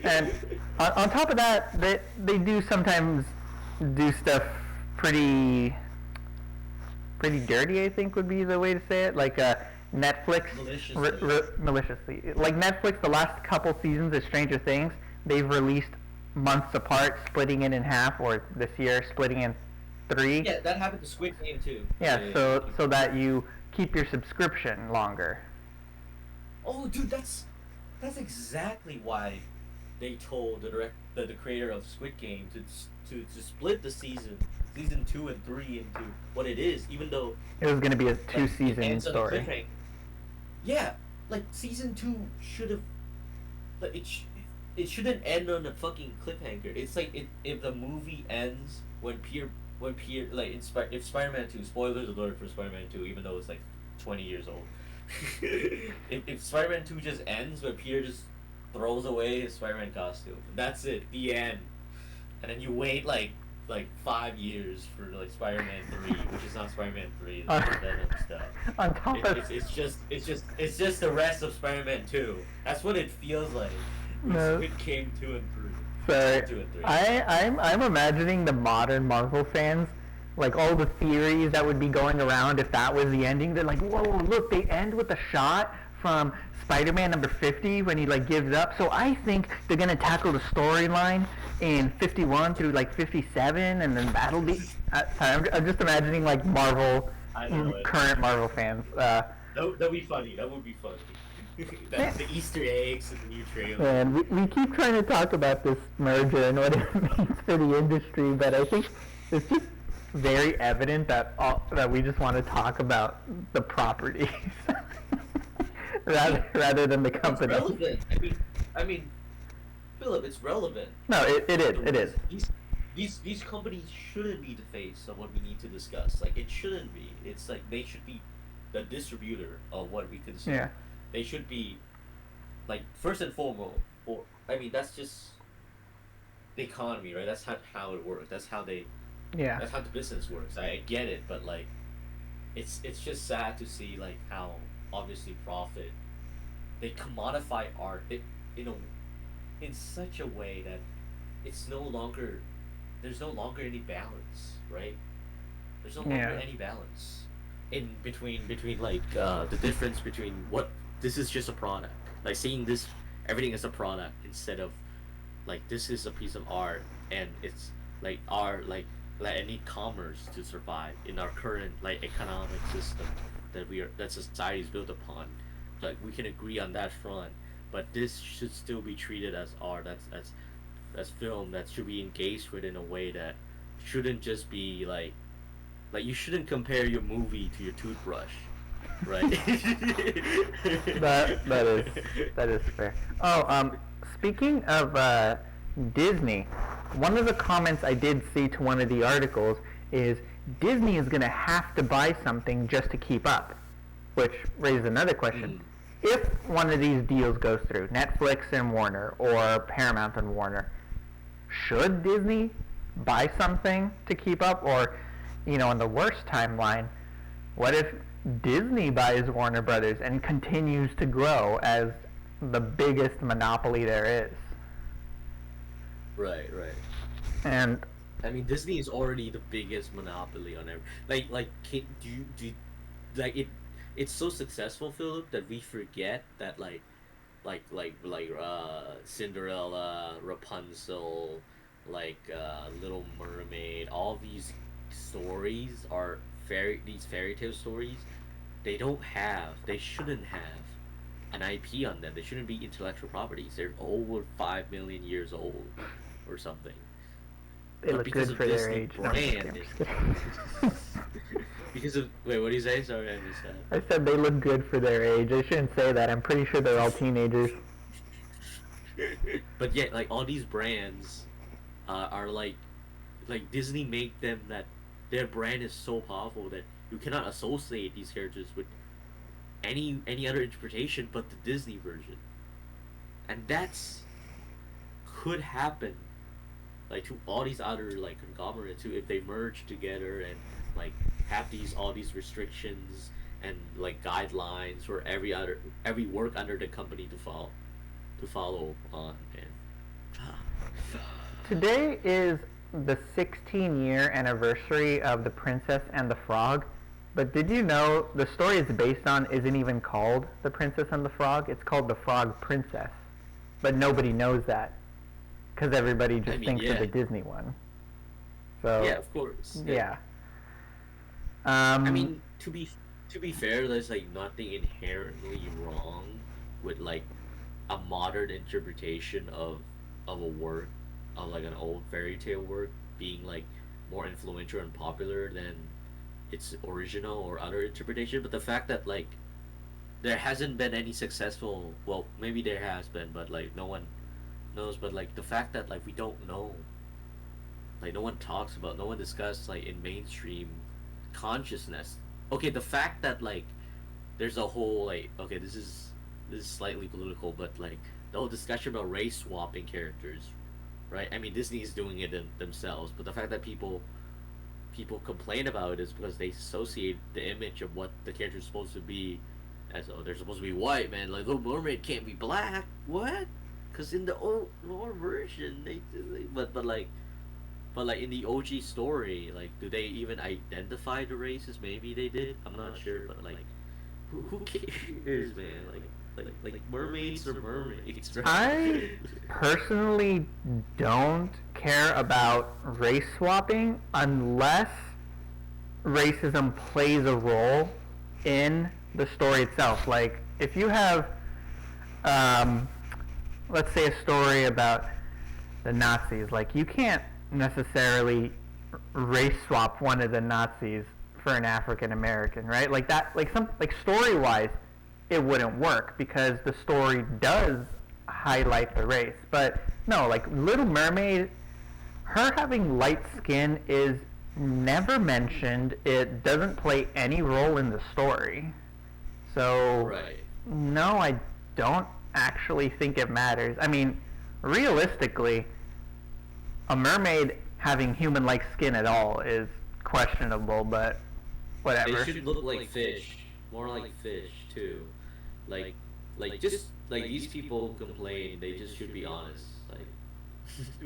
Speaker 1: And on top of that, they do sometimes do stuff pretty dirty, I think would be the way to say it. Like Netflix, maliciously. Like Netflix, the last couple seasons of Stranger Things, they've released months apart, splitting it in half, or this year splitting in 3.
Speaker 2: Yeah, that happened to Squid Game too.
Speaker 1: Yeah, so that you keep your subscription longer.
Speaker 2: Oh, dude, that's exactly why they told the creator of Squid Game to split the season 2 and 3 into what it is, even though
Speaker 1: it was going to be a 2-season story.
Speaker 2: Yeah, like season 2 should have, like it shouldn't end on a fucking cliffhanger. It's like if the movie ends when Pierre like if Spider-Man 2, spoilers alert for Spider-Man 2, even though it's like 20 years old. if Spider-Man 2 just ends where Pierre just throws away his Spider-Man costume, that's it, the end. And then you wait like 5 years for like Spider-Man 3, which is not Spider-Man 3, Venom stuff.
Speaker 1: On top of
Speaker 2: it's just the rest of Spider-Man 2. That's what it feels like.
Speaker 1: No.
Speaker 2: Squid Game 2 and 3.
Speaker 1: Sorry,
Speaker 2: 2 and 3.
Speaker 1: I'm imagining the modern Marvel fans, like all the theories that would be going around if that was the ending. They're like, whoa, look, they end with a shot from Spider-Man number 50 when he like gives up. So I think they're gonna tackle the storyline in 51 through like 57, and then that'll be. Sorry, I'm just imagining like Marvel, current Marvel fans.
Speaker 2: That'd be funny. That would be funny. The Easter eggs in the new trailer.
Speaker 1: And we keep trying to talk about this merger and what it means for the industry, but I think it's just very evident that we just want to talk about the properties rather than the company.
Speaker 2: It's relevant. I mean, Philip, it's relevant.
Speaker 1: No, it is.
Speaker 2: These companies shouldn't be the face of what we need to discuss. Like, it shouldn't be. It's like they should be the distributor of what we consume.
Speaker 1: Yeah.
Speaker 2: They should be, like, first and foremost, that's just the economy, right? That's how it works. That's how that's how the business works. I get it, but, like, it's just sad to see, like, how obviously profit, they commodify art in such a way that there's no longer any balance, right? There's no longer any balance in between like the difference between what this is just a product, like seeing this everything as a product instead of like this is a piece of art and it's like art like I need commerce to survive in our current like economic system that society is built upon. Like we can agree on that front, but this should still be treated as art. That's film that should be engaged with in a way that shouldn't just be like you shouldn't compare your movie to your toothbrush, right?
Speaker 1: That is fair. Oh, speaking of Disney, one of the comments I did see to one of the articles is Disney is going to have to buy something just to keep up, which raises another question. If one of these deals goes through, Netflix and Warner, or Paramount and Warner, should Disney buy something to keep up? Or, in the worst timeline, what if Disney buys Warner Brothers and continues to grow as the biggest monopoly there is?
Speaker 2: Right.
Speaker 1: And
Speaker 2: I mean, Disney is already the biggest monopoly on every. Do you like it? It's so successful, Philip, that we forget that Cinderella, Rapunzel, Little Mermaid, all these stories are these fairy tale stories. They shouldn't have an IP on them. They shouldn't be intellectual properties. They're over 5 million years old, or something.
Speaker 1: they look good for their age. No,
Speaker 2: Brand, because of wait, what do you say? Sorry, I missed that.
Speaker 1: I said they look good for their age. I shouldn't say that. I'm pretty sure they're all teenagers.
Speaker 2: But yet, all these brands are like Disney make them that their brand is so powerful that you cannot associate these characters with any other interpretation but the Disney version, and that's could happen to all these other conglomerates too if they merge together and have all these restrictions and guidelines for every work under the company to follow on. And
Speaker 1: Today is the 16-year anniversary of The Princess and the Frog, but did you know the story it's based on isn't even called The Princess and the Frog? It's called The Frog Princess, but nobody knows that because everybody just thinks of the Disney one. So
Speaker 2: yeah, of course.
Speaker 1: Yeah.
Speaker 2: I mean, to be fair, there's nothing inherently wrong with a modern interpretation of a work, of an old fairy tale work being more influential and popular than its original or other interpretation. But the fact that there hasn't been any successful, well, maybe there has been, but no one knows. But the fact that we don't know, no one talks about, no one discusses in mainstream consciousness. Okay, the fact that there's a whole okay, this is slightly political, but the whole discussion about race swapping characters, right? I mean, Disney is doing it themselves, but the fact that people complain about it is because they associate the image of what the character is supposed to be as, oh, they're supposed to be white, man. Little Mermaid can't be black. What? Because in the old version, but in the OG story, do they even identify the races? Maybe they did. I'm not sure, but who cares, man? Mermaids are mermaids, right?
Speaker 1: I personally don't care about race swapping unless racism plays a role in the story itself. If you have, let's say, a story about the Nazis, you can't necessarily race swap one of the Nazis for an African American, right? Story wise, it wouldn't work because the story does highlight the race. But no, Little Mermaid, her having light skin is never mentioned. It doesn't play any role in the story. So
Speaker 2: right.
Speaker 1: No, I don't actually think it matters. I mean, realistically, a mermaid having human-like skin at all is questionable, but whatever.
Speaker 2: They should look like fish, more like fish too. These people complain. They just should be honest,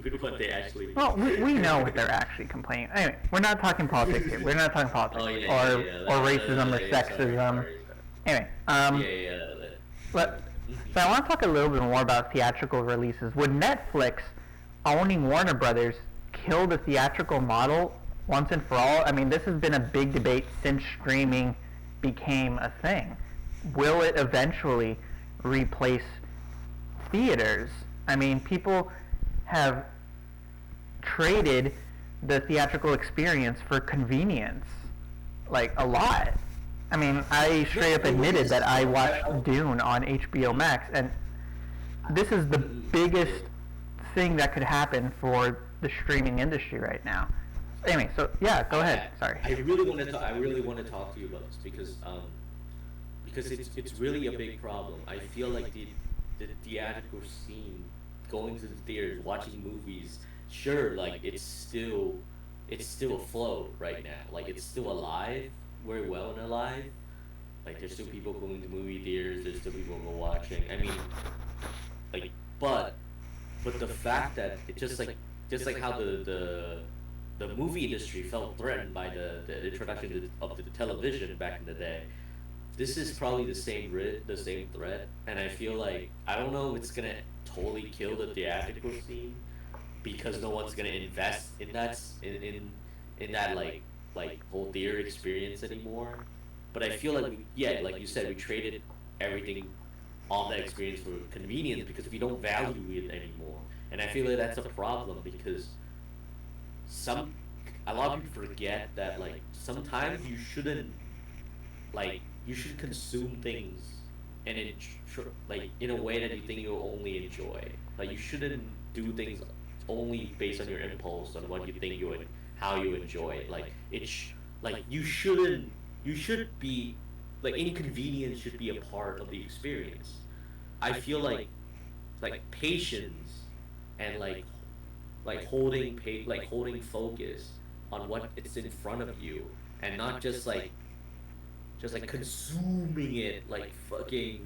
Speaker 2: with what they actually.
Speaker 1: Well, we know what they're actually complaining. Anyway, we're not talking politics here. We're not talking politics or racism or sexism. Anyway, so I want to talk a little bit more about theatrical releases. Would Netflix owning Warner Brothers kill the theatrical model once and for all? I mean, this has been a big debate since streaming became a thing. Will it eventually replace theaters? I mean, people have traded the theatrical experience for convenience, like a lot. I mean, I straight up admitted that I watched Dune on HBO Max, and this is the biggest thing that could happen for the streaming industry right now. Anyway, so yeah, go ahead. Sorry.
Speaker 2: I really want to talk to you about this because it's really a big problem. I feel like the theatrical scene, going to the theaters, watching movies, sure, like it's still afloat right now. Like it's still alive, very well and alive. Like there's still people going to movie theaters. There's still people go watching. I mean, like, but the fact that it just like how the movie industry felt threatened by the introduction of the television back in the day. This is probably the same threat, and I feel like I don't know if it's gonna totally kill the theatrical scene because no one's gonna invest in that like whole theater experience anymore. But I feel like yeah, like you said, we traded everything on that experience for convenience because we don't value it anymore, and I feel like that's a problem because some a lot of people forget that like sometimes you should consume things and like in a way that you think you'll only enjoy. Like you shouldn't do things only based on your impulse on what you think you would how you enjoy it. Like like you should be like inconvenience should be a part of the experience. I feel like patience and holding focus on what it's in front of you and not just like consuming it like fucking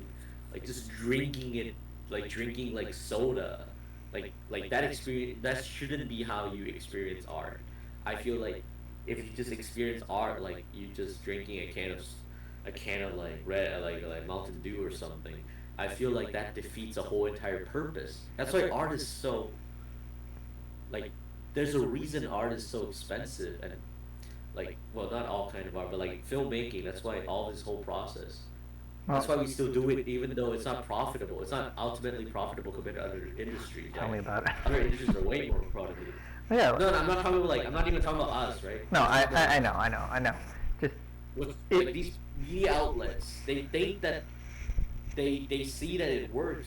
Speaker 2: like just drinking it like drinking like soda like that experience that shouldn't be how you experience art. I feel like if you just experience art like you just drinking a can of like red like Mountain Dew or something, I feel like that defeats a whole entire purpose. That's why art is so like there's a reason art is so expensive and like well not all kind of art but like filmmaking. That's why all this whole process, that's why we still do it even though it's not profitable. It's not ultimately profitable compared to other industries,
Speaker 1: Tell
Speaker 2: right?
Speaker 1: me about it.
Speaker 2: Other industries are way more profitable.
Speaker 1: Yeah.
Speaker 2: No, I'm not talking about I'm not even talking about us, right?
Speaker 1: No,
Speaker 2: I'm talking about
Speaker 1: I know. Just
Speaker 2: like these media outlets. They think that they see that it works.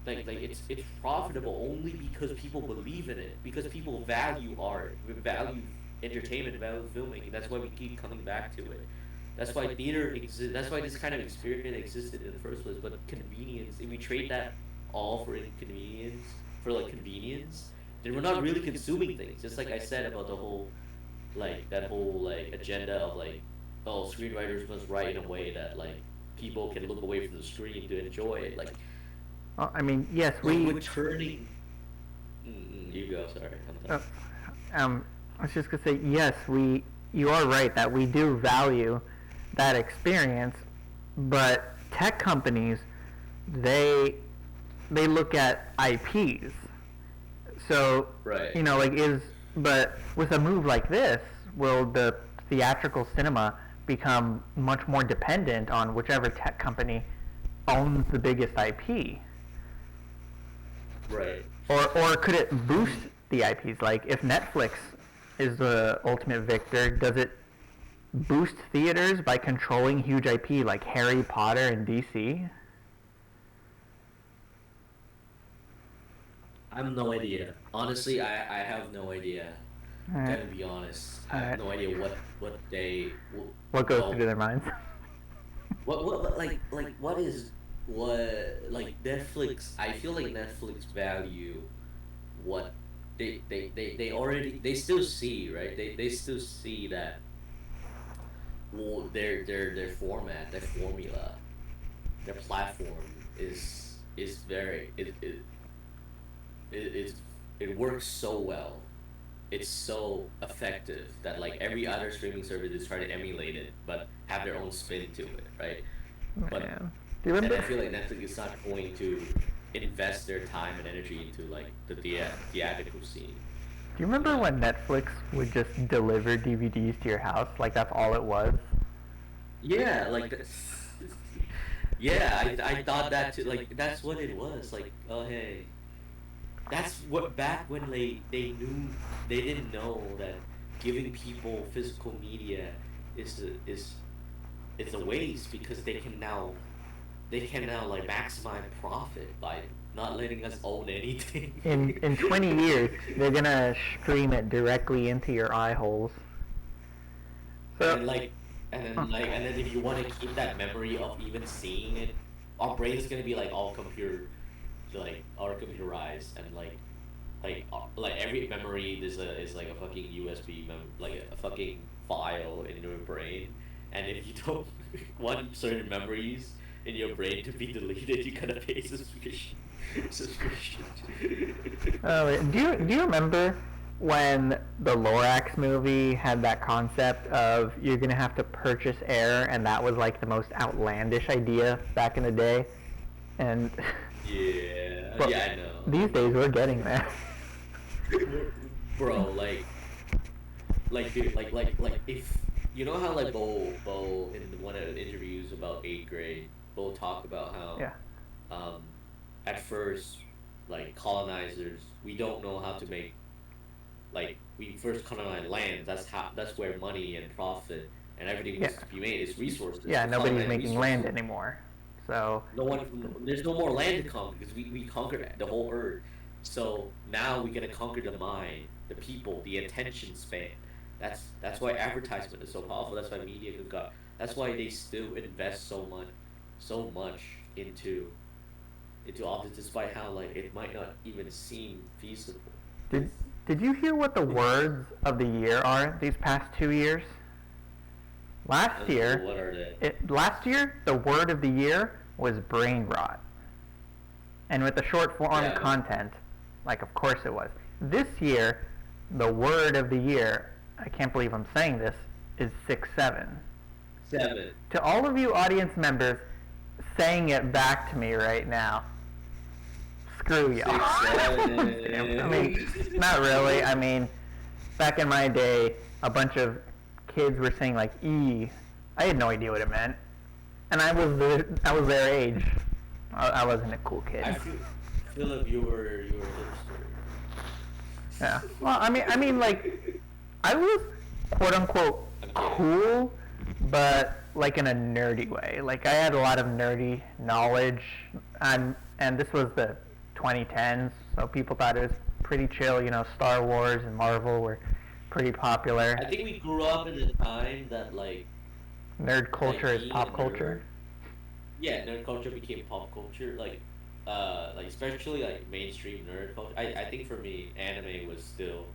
Speaker 2: Like it's profitable only because people believe in it, because people value art, value entertainment, value filmmaking. That's why we keep coming back to it. That's why theater exists. That's why this kind of experience existed in the first place. But convenience, if we trade that all for inconvenience, for like convenience, then we're not really consuming things. Just like I said about the whole, like that whole like agenda of like, oh, screenwriters must write in a way that like people can look away from the screen to enjoy it. Like,
Speaker 1: well, I mean, yes,
Speaker 2: we're turning. You go. Sorry. I'm sorry.
Speaker 1: I was just gonna say yes. You are right that we do value that experience, but tech companies, they look at IPs. So
Speaker 2: Right.
Speaker 1: but with a move like this, will the theatrical cinema become much more dependent on whichever tech company owns the biggest IP?
Speaker 2: Right.
Speaker 1: Or could it boost the IPs? Like if Netflix is the ultimate victor, does it boost theaters by controlling huge IP like Harry Potter and DC?
Speaker 2: I have no idea. Honestly, I have no idea.
Speaker 1: Alright.
Speaker 2: Gotta be honest. I have no idea what they
Speaker 1: What goes
Speaker 2: well,
Speaker 1: through their minds?
Speaker 2: what like Netflix. I feel like Netflix value what they already they still see, right. They still see that well their format, their formula, their platform is very it it works so well. It's so effective that like every other streaming service is trying to emulate it, but have their own spin to it, right? But
Speaker 1: Man. Do you
Speaker 2: and
Speaker 1: remember?
Speaker 2: I feel like Netflix is not going to invest their time and energy into like the theatrical scene.
Speaker 1: Do you remember when Netflix would just deliver DVDs to your house? Like that's all it was.
Speaker 2: Yeah, like yeah, I thought that too. Like that's what it was. Like, oh hey, that's what back when they didn't know that giving people physical media is it's a waste because they can now like maximize profit by not letting us own anything.
Speaker 1: In 20 years, they're gonna stream it directly into your eye holes.
Speaker 2: and
Speaker 1: So,
Speaker 2: then like and then if you want to keep that memory of even seeing it, our brain's gonna be like all computerized and like every memory is like a fucking like a fucking file in your brain, and if you don't want certain memories in your brain to be deleted, you gotta pay subscription. Subscription.
Speaker 1: do you remember when the Lorax movie had that concept of you're gonna have to purchase air, and that was like the most outlandish idea back in the day, and
Speaker 2: Yeah,
Speaker 1: well,
Speaker 2: yeah, I know.
Speaker 1: these days we're getting there.
Speaker 2: Bro, dude, if you know how like Bo in one of the interviews about eighth grade, Bo talked about how
Speaker 1: Yeah.
Speaker 2: um at first like colonizers we don't know how to make like we first colonized land. That's where money and profit and everything
Speaker 1: Yeah.
Speaker 2: was to be made. It's resources.
Speaker 1: Yeah,
Speaker 2: We
Speaker 1: nobody's
Speaker 2: colonize
Speaker 1: making land
Speaker 2: resources.
Speaker 1: anymore. So,
Speaker 2: No one, there's no more land to conquer because we conquered the whole earth. So now we gotta conquer the mind, the people, the attention span. That's why advertisement is so powerful. That's why media got. That's why they still invest so much into all this, despite how like it might not even seem feasible.
Speaker 1: did did you hear what the words of the year are these past 2 years? Last year,
Speaker 2: What are they?
Speaker 1: last year the word of the year was brain rot, and with the short form
Speaker 2: Yeah.
Speaker 1: content, like of course it was. This year, the word of the year, I can't believe I'm saying this, is 6-7.
Speaker 2: 7.
Speaker 1: To all of you audience members saying it back to me right now, screw y'all.
Speaker 2: 6-7.
Speaker 1: I mean, not really. I mean, back in my day, a bunch of kids were saying like E. I had no idea what it meant, and I was their age. I wasn't a cool kid.
Speaker 2: I feel like you were a hipster.
Speaker 1: Yeah. Well, I mean, like, I was quote unquote cool, but like in a nerdy way. Like I had a lot of nerdy knowledge, and this was the 2010s, so people thought it was pretty chill. You know, Star Wars and Marvel were pretty popular.
Speaker 2: I think we grew up in a time that
Speaker 1: Nerd culture is
Speaker 2: being
Speaker 1: pop
Speaker 2: a nerd-
Speaker 1: culture.
Speaker 2: yeah, nerd culture became pop culture. Like especially like mainstream nerd culture. I think for me, anime was still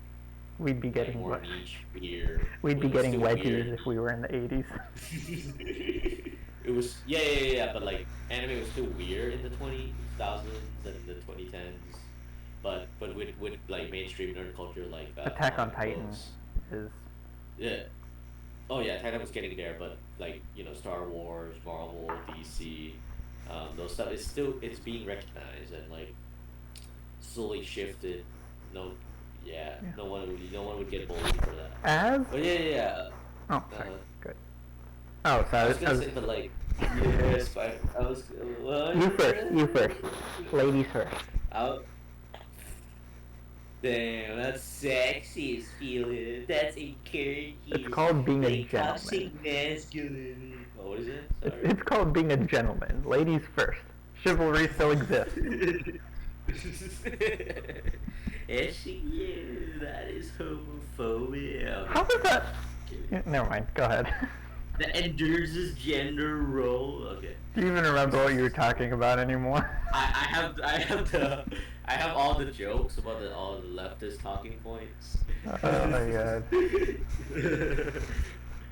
Speaker 1: We'd be
Speaker 2: like
Speaker 1: getting
Speaker 2: more niche, weird.
Speaker 1: we'd
Speaker 2: It
Speaker 1: be
Speaker 2: was
Speaker 1: getting
Speaker 2: still
Speaker 1: wedgies
Speaker 2: weird.
Speaker 1: if we were in the 80s.
Speaker 2: It was yeah. But like anime was still weird in the 2000s and the 2010s. But with like mainstream nerd culture like
Speaker 1: Attack on
Speaker 2: comic
Speaker 1: Titan
Speaker 2: books,
Speaker 1: is
Speaker 2: yeah. Oh yeah, Titan was getting there, but like Star Wars, Marvel, DC, those stuff is still it's being recognized and like slowly shifted. No, yeah,
Speaker 1: Yeah.
Speaker 2: no one would get bullied for that.
Speaker 1: as.
Speaker 2: But yeah.
Speaker 1: Oh, sorry.
Speaker 2: Uh,
Speaker 1: Good. Oh,
Speaker 2: I
Speaker 1: sorry.
Speaker 2: was gonna say, but like, yes, but I was. What?
Speaker 1: You first. You first. Ladies first.
Speaker 2: I, damn, that's sexy as feeling. That's encouraging.
Speaker 1: It's called being a
Speaker 2: Like toxic
Speaker 1: gentleman.
Speaker 2: masculinity. Oh, what is it?
Speaker 1: It's,
Speaker 2: Sorry.
Speaker 1: it's called being a gentleman. Ladies first. Chivalry still exists.
Speaker 2: Actually, that is homophobia.
Speaker 1: How is that? Yeah, never mind. Go ahead.
Speaker 2: That endures his gender role. Okay.
Speaker 1: Do you even remember what you were talking about anymore?
Speaker 2: I have all the jokes about all the leftist talking points.
Speaker 1: Oh my god.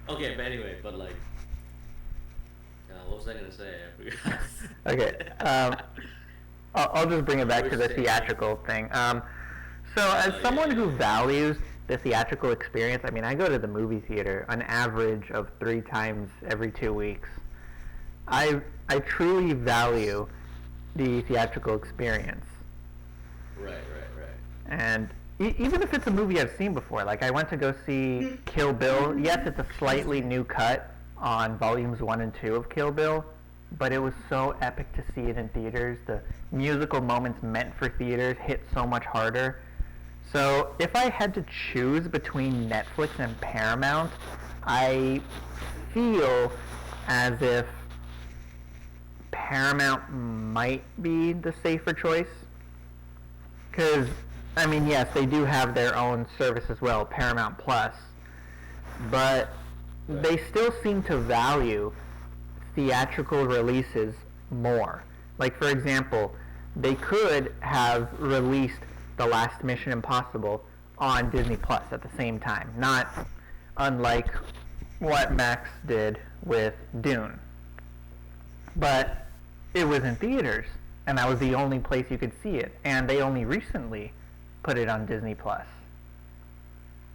Speaker 2: Okay, but anyway, what was I gonna say? I forgot.
Speaker 1: Okay. I'll just bring it back to the
Speaker 2: What was I saying?
Speaker 1: theatrical thing. So as
Speaker 2: Oh,
Speaker 1: someone
Speaker 2: yeah.
Speaker 1: who values the theatrical experience, I mean, I go to the movie theater an average of 3 times every 2 weeks. I truly value the theatrical experience.
Speaker 2: Right.
Speaker 1: And even if it's a movie I've seen before, like I went to go see Kill Bill. Yes, it's a slightly new cut on volumes 1 and 2 of Kill Bill, but it was so epic to see it in theaters. The musical moments meant for theaters hit so much harder. So if I had to choose between Netflix and Paramount, I feel as if Paramount might be the safer choice. Because, I mean, yes, they do have their own service as well, Paramount Plus, but they still seem to value theatrical releases more. Like, for example, they could have released The Last Mission Impossible on Disney Plus at the same time, not unlike what Max did with Dune. But it was in theaters, and that was the only place you could see it, and they only recently put it on Disney Plus.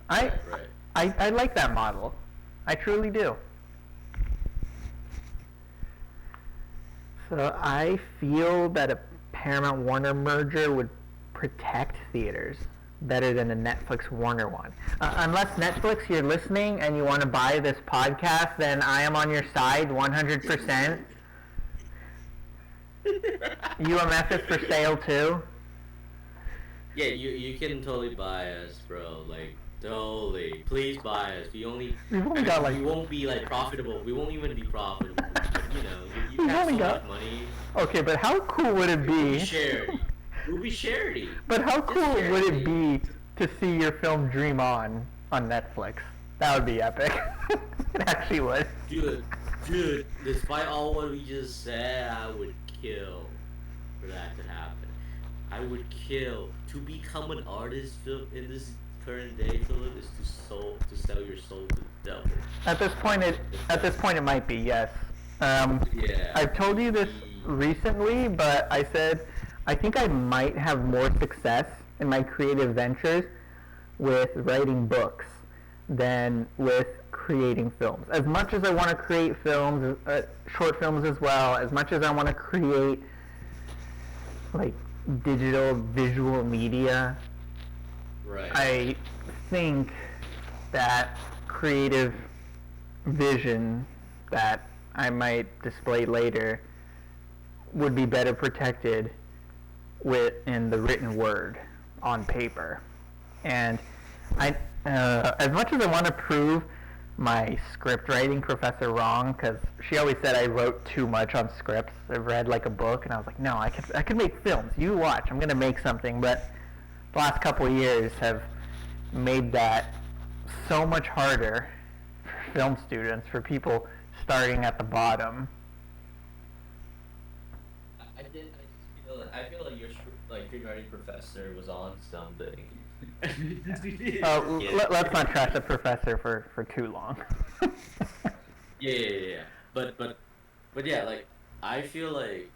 Speaker 1: I like that model. I truly do. So I feel that a Paramount Warner merger would protect theaters better than a Netflix Warner one. Unless Netflix, you're listening and you want to buy this podcast, then I am on your side 100%. UMF is for sale too.
Speaker 2: Yeah, you can totally buy us, bro. Like, totally. Please buy us. We won't be like profitable. We won't even be profitable. But, you have so much money.
Speaker 1: Okay, but how cool would it be?
Speaker 2: Charity. We'll be charity.
Speaker 1: But how cool would it be to see your film Dream On Netflix? That would be epic. It actually would.
Speaker 2: Dude, despite all what we just said, I would kill for that to happen. I would kill. To become an artist, Phil, in this current day, Philip, is to sell your soul to the devil. At this point, it might be, yes. Yeah.
Speaker 1: I've told you this recently, but I said I think I might have more success in my creative ventures with writing books than with creating films. As much as I want to create films, short films as well, as much as I want to create like digital visual media,
Speaker 2: right.
Speaker 1: I think that creative vision that I might display later would be better protected in the written word on paper. And as much as I want to prove my script writing professor wrong, because she always said I wrote too much on scripts. I've read like a book, and I was like, no, I could make films. You watch, I'm gonna make something. But the last couple of years have made that so much harder for film students, for people starting at the bottom.
Speaker 2: I feel like your screenwriting professor was on something.
Speaker 1: Let's not trash the professor for too long.
Speaker 2: Yeah. But yeah, like I feel like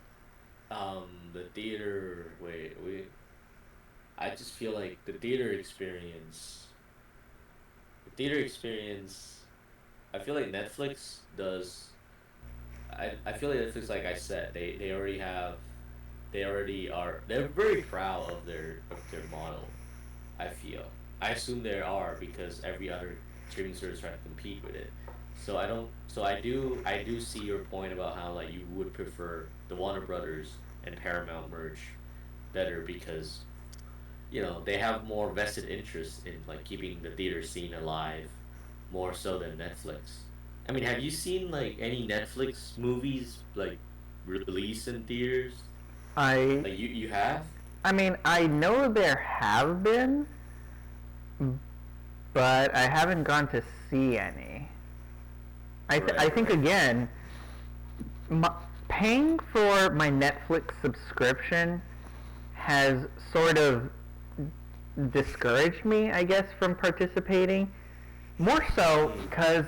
Speaker 2: the theater. I just feel like the theater experience. I feel like Netflix does. I feel like Netflix, like I said, they already are. They're very proud of their model. I I assume there are because every other streaming service is trying to compete with it. So I do see your point about how like you would prefer the Warner Brothers and Paramount merge better because they have more vested interest in like keeping the theater scene alive more so than Netflix. I mean, have you seen like any Netflix movies like released in theaters? Like you have?
Speaker 1: I mean, I know there have been, but I haven't gone to see any. I think again, paying for my Netflix subscription has sort of discouraged me, I guess, from participating. More so because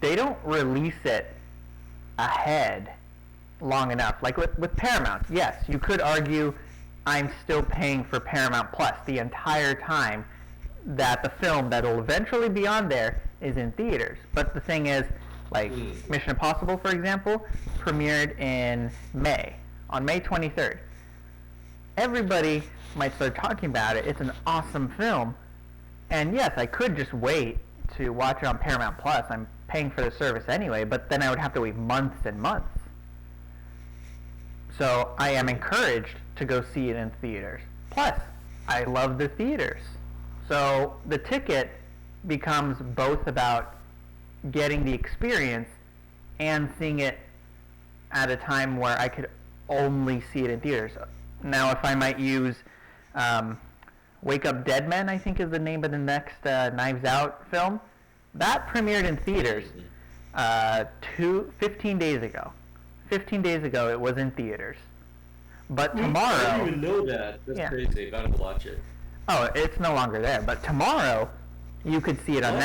Speaker 1: they don't release it ahead long enough. Like with Paramount, yes, you could argue I'm still paying for Paramount Plus the entire time that the film that will eventually be on there is in theaters. But the thing is, like Mission Impossible, for example, premiered in May, on May 23rd. Everybody might start talking about it. It's an awesome film. And yes, I could just wait to watch it on Paramount Plus. I'm paying for the service anyway, but then I would have to wait months and months. So I am encouraged to go see it in theaters. Plus, I love the theaters. So the ticket becomes both about getting the experience and seeing it at a time where I could only see it in theaters. Now, if I might use Wake Up Dead Men, I think is the name of the next Knives Out film, that premiered in theaters 15 days ago. 15 days ago, it was in theaters. But tomorrow...
Speaker 2: I didn't even know that. That's crazy. I gotta watch it.
Speaker 1: Oh, it's no longer there. But tomorrow, you could see it on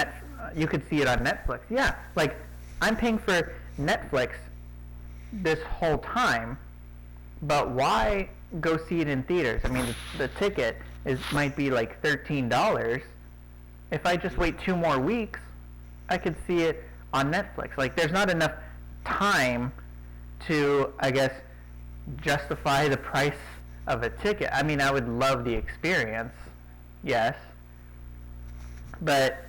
Speaker 1: You could see it on Netflix. Yeah, like I'm paying for Netflix this whole time, but why go see it in theaters? I mean, the ticket might be like $13. If I just wait 2 more weeks, I could see it on Netflix. Like, there's not enough time to, I guess, justify the price of a ticket. I mean, I would love the experience, yes, but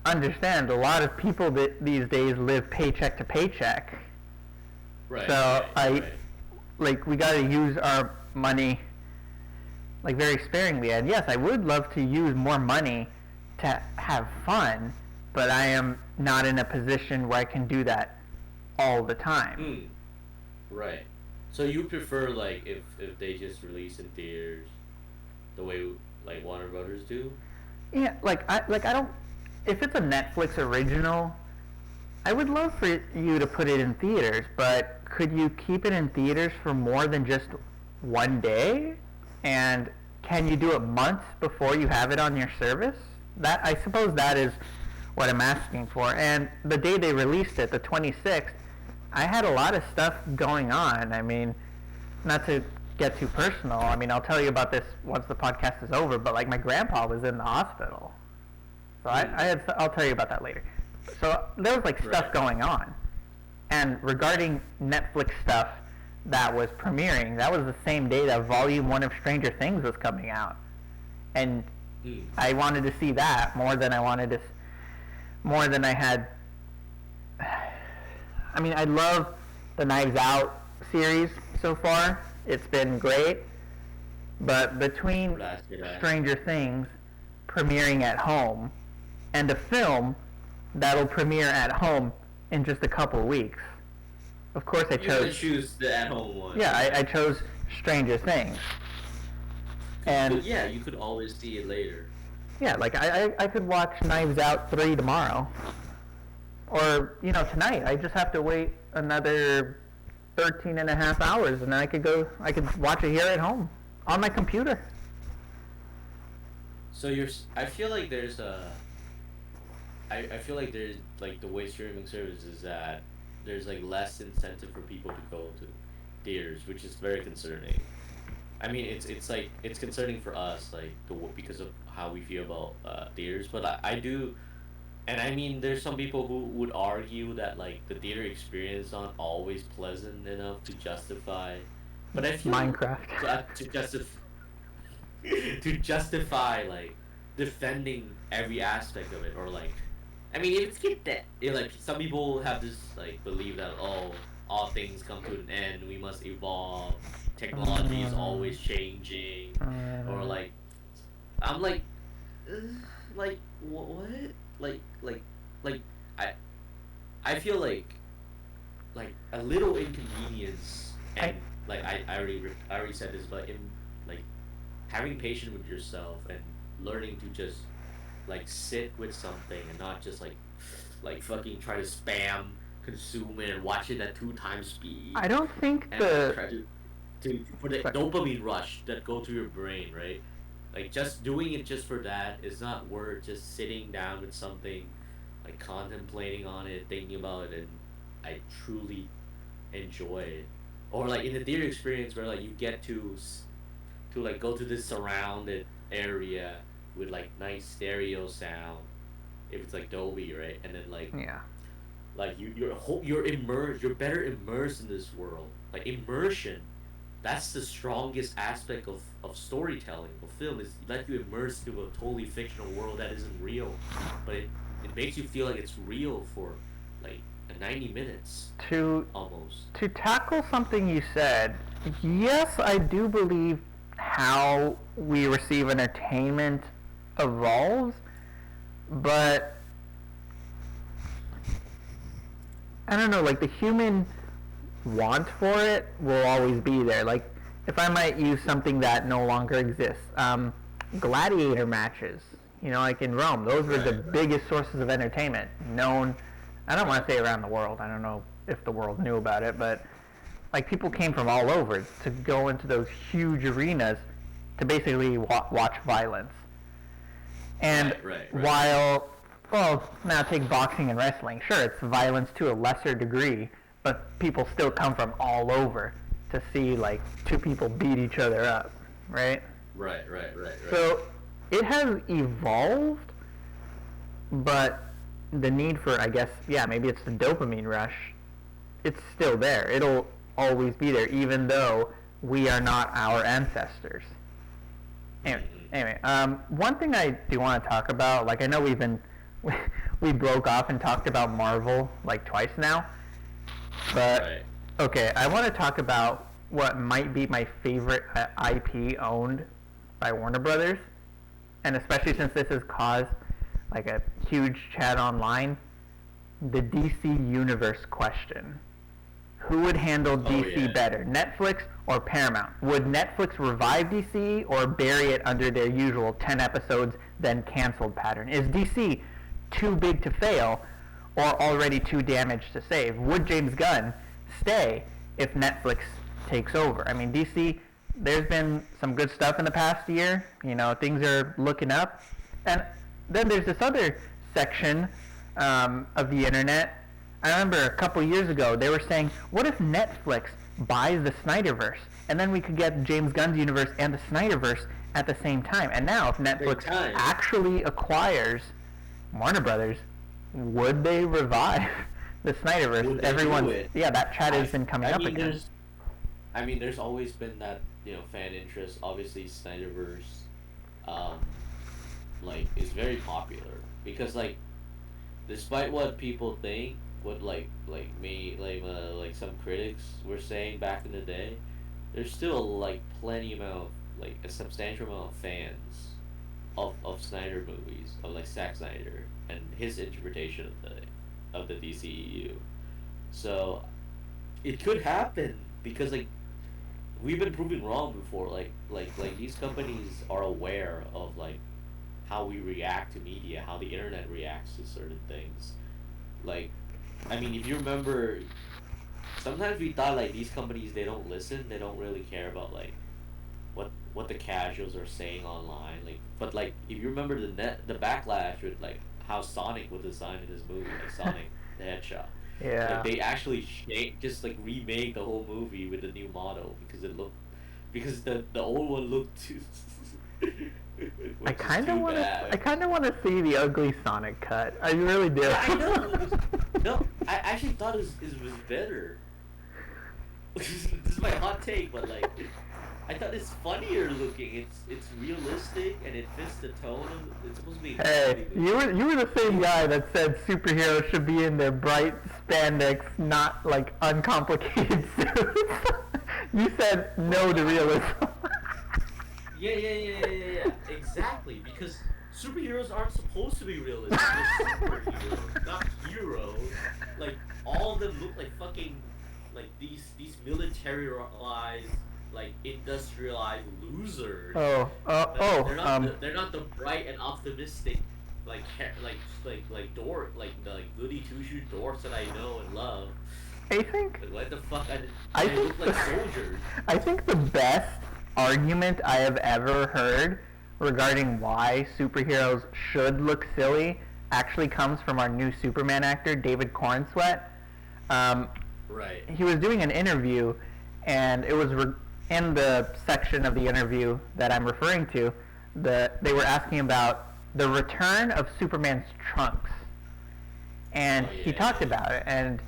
Speaker 1: understand a lot of people these days live paycheck to paycheck.
Speaker 2: Right.
Speaker 1: So
Speaker 2: right.
Speaker 1: like, we got to use our money like very sparingly. And yes, I would love to use more money to have fun, but I am not in a position where I can do that all the time.
Speaker 2: Right. So you prefer, like, if they just release in theaters the way like Warner Brothers do?
Speaker 1: Yeah, I don't. If it's a Netflix original, I would love for you to put it in theaters, but could you keep it in theaters for more than just one day? And can you do it months before you have it on your service? That, I suppose, that is what I'm asking for. And the day they released it, the 26th, I had a lot of stuff going on. I mean, not to get too personal. I mean, I'll tell you about this once the podcast is over, but like my grandpa was in the hospital. So I'll tell you about that later. So there was like stuff going on. And regarding Netflix stuff that was premiering, that was the same day that Volume 1 of Stranger Things was coming out. And I wanted to see that more than I had. I mean, I love the Knives Out series so far. It's been great. But between Stranger Things premiering at home and a film that'll premiere at home in just a couple weeks, of course I chose...
Speaker 2: You're gonna choose the at-home one.
Speaker 1: Yeah, I chose Stranger Things. And
Speaker 2: but yeah, you could always see it later.
Speaker 1: Yeah, like I could watch Knives Out 3 tomorrow. Or, tonight. I just have to wait another 13 and a half hours, and then I could watch it here at home on my computer.
Speaker 2: So I feel like there's I feel like there's, like, the way streaming services is that there's, like, less incentive for people to go to theaters, which is very concerning. I mean, it's like, it's concerning for us, like, because of how we feel about theaters, but I do. And I mean, there's some people who would argue that, like, the theater experience is not always pleasant enough to justify. But I feel
Speaker 1: Minecraft.
Speaker 2: To justify, like, defending every aspect of it, or, like, I mean, if it's that, like, some people have this, like, belief that, all things come to an end, we must evolve, technology is always changing, or, like, I'm like, what? I feel like a little inconvenience, and I already said this, but like, having patience with yourself and learning to just, like, sit with something and not just like fucking try to spam consume it and watch it at 2 times speed.
Speaker 1: I don't think
Speaker 2: and try to for the dopamine rush that go through your brain, right? Like, just doing it just for that is not worth just sitting down with something, like, contemplating on it, thinking about it, and I truly enjoy it. Or, like, in the theater experience where, like, you get to like, go to this surrounded area with, like, nice stereo sound, if it's, like, Dolby, right? And then, like,
Speaker 1: yeah,
Speaker 2: like, you're immersed, you're better immersed in this world. Like, immersion, that's the strongest aspect of storytelling, of film, is let you immerse into a totally fictional world that isn't real, but it makes you feel like it's real for, like, 90 minutes
Speaker 1: To
Speaker 2: almost.
Speaker 1: to tackle something you said, yes, I do believe how we receive entertainment evolves, but I don't know, like the human want for it will always be there. Like, if I might use something that no longer exists, gladiator matches. You know, like in Rome, those were the
Speaker 2: Right.
Speaker 1: biggest sources of entertainment known. I don't want to say around the world. I don't know if the world knew about it, but like people came from all over to go into those huge arenas to basically watch violence. And
Speaker 2: Right.
Speaker 1: while, well, now take boxing and wrestling. Sure, it's violence to a lesser degree, but people still come from all over to see like two people beat each other up, right?
Speaker 2: Right.
Speaker 1: So it has evolved, but the need for, I guess, yeah, maybe it's the dopamine rush. It's still there. It'll always be there, even though we are not our ancestors. Anyway, one thing I do want to talk about, like I know we broke off and talked about Marvel like twice now, but
Speaker 2: Right.
Speaker 1: okay, I want to talk about what might be my favorite IP owned by Warner Brothers, and especially since this has caused like a huge chat online, the DC Universe question. Who would handle
Speaker 2: Oh
Speaker 1: DC
Speaker 2: yeah.
Speaker 1: better, Netflix or Paramount? Would Netflix revive DC or bury it under their usual 10 episodes then canceled pattern? Is DC too big to fail or already too damaged to save? Would James Gunn stay if Netflix takes over? I mean, DC, there's been some good stuff in the past year. You know, things are looking up. And then there's this other section of the internet. I remember a couple years ago they were saying, what if Netflix buys the Snyderverse, and then we could get James Gunn's universe and the Snyderverse at the same time? And now, if
Speaker 2: Same
Speaker 1: Netflix
Speaker 2: time.
Speaker 1: actually acquires Warner Brothers, would they revive the Snyderverse?
Speaker 2: Would they do it?
Speaker 1: Yeah, that chat has
Speaker 2: I
Speaker 1: been coming
Speaker 2: I
Speaker 1: up
Speaker 2: mean
Speaker 1: again.
Speaker 2: there's always been that, fan interest. Obviously Snyderverse um is very popular because despite what people think, what me like some critics were saying back in the day, there's still plenty amount of a substantial amount of fans of Snyder movies, of Zack Snyder and his interpretation of the DCEU. So it could happen because we've been proven wrong before. These companies are aware of how we react to media, how the internet reacts to certain things. Like, I mean, if you remember, sometimes we thought these companies, they don't listen, they don't really care about what the casuals are saying online. But if you remember the backlash with how Sonic was designed in this movie, Sonic the Hedgehog.
Speaker 1: Yeah.
Speaker 2: They actually just remade the whole movie with the new model because the old one looked too
Speaker 1: I
Speaker 2: was just
Speaker 1: kind of
Speaker 2: too
Speaker 1: want to.
Speaker 2: bad.
Speaker 1: I kind of want to see the ugly Sonic cut. I really do.
Speaker 2: Yeah, I know. No, I actually thought it was better. This is my hot take, but I thought it's funnier looking. It's realistic and it fits the tone of. It's supposed to be. A
Speaker 1: Hey,
Speaker 2: comedy movie.
Speaker 1: you were the same guy that said superheroes should be in their bright spandex, not uncomplicated suits. You said no to realism.
Speaker 2: Yeah. Exactly, because superheroes aren't supposed to be realistic. They're superheroes, not heroes. All of them look like fucking these militarized, industrialized losers.
Speaker 1: Oh,
Speaker 2: They're not the bright and optimistic the goody two shoe dorks that I know and love.
Speaker 1: I think
Speaker 2: What the fuck?
Speaker 1: I
Speaker 2: They
Speaker 1: think
Speaker 2: look like soldiers.
Speaker 1: I think the best argument I have ever heard regarding why superheroes should look silly actually comes from our new Superman actor, David Cornsweet. Um,
Speaker 2: Right.
Speaker 1: he was doing an interview, and it was in the section of the interview that I'm referring to. They were asking about the return of Superman's trunks, and
Speaker 2: Oh,
Speaker 1: he
Speaker 2: yeah,
Speaker 1: talked
Speaker 2: yeah.
Speaker 1: about it. And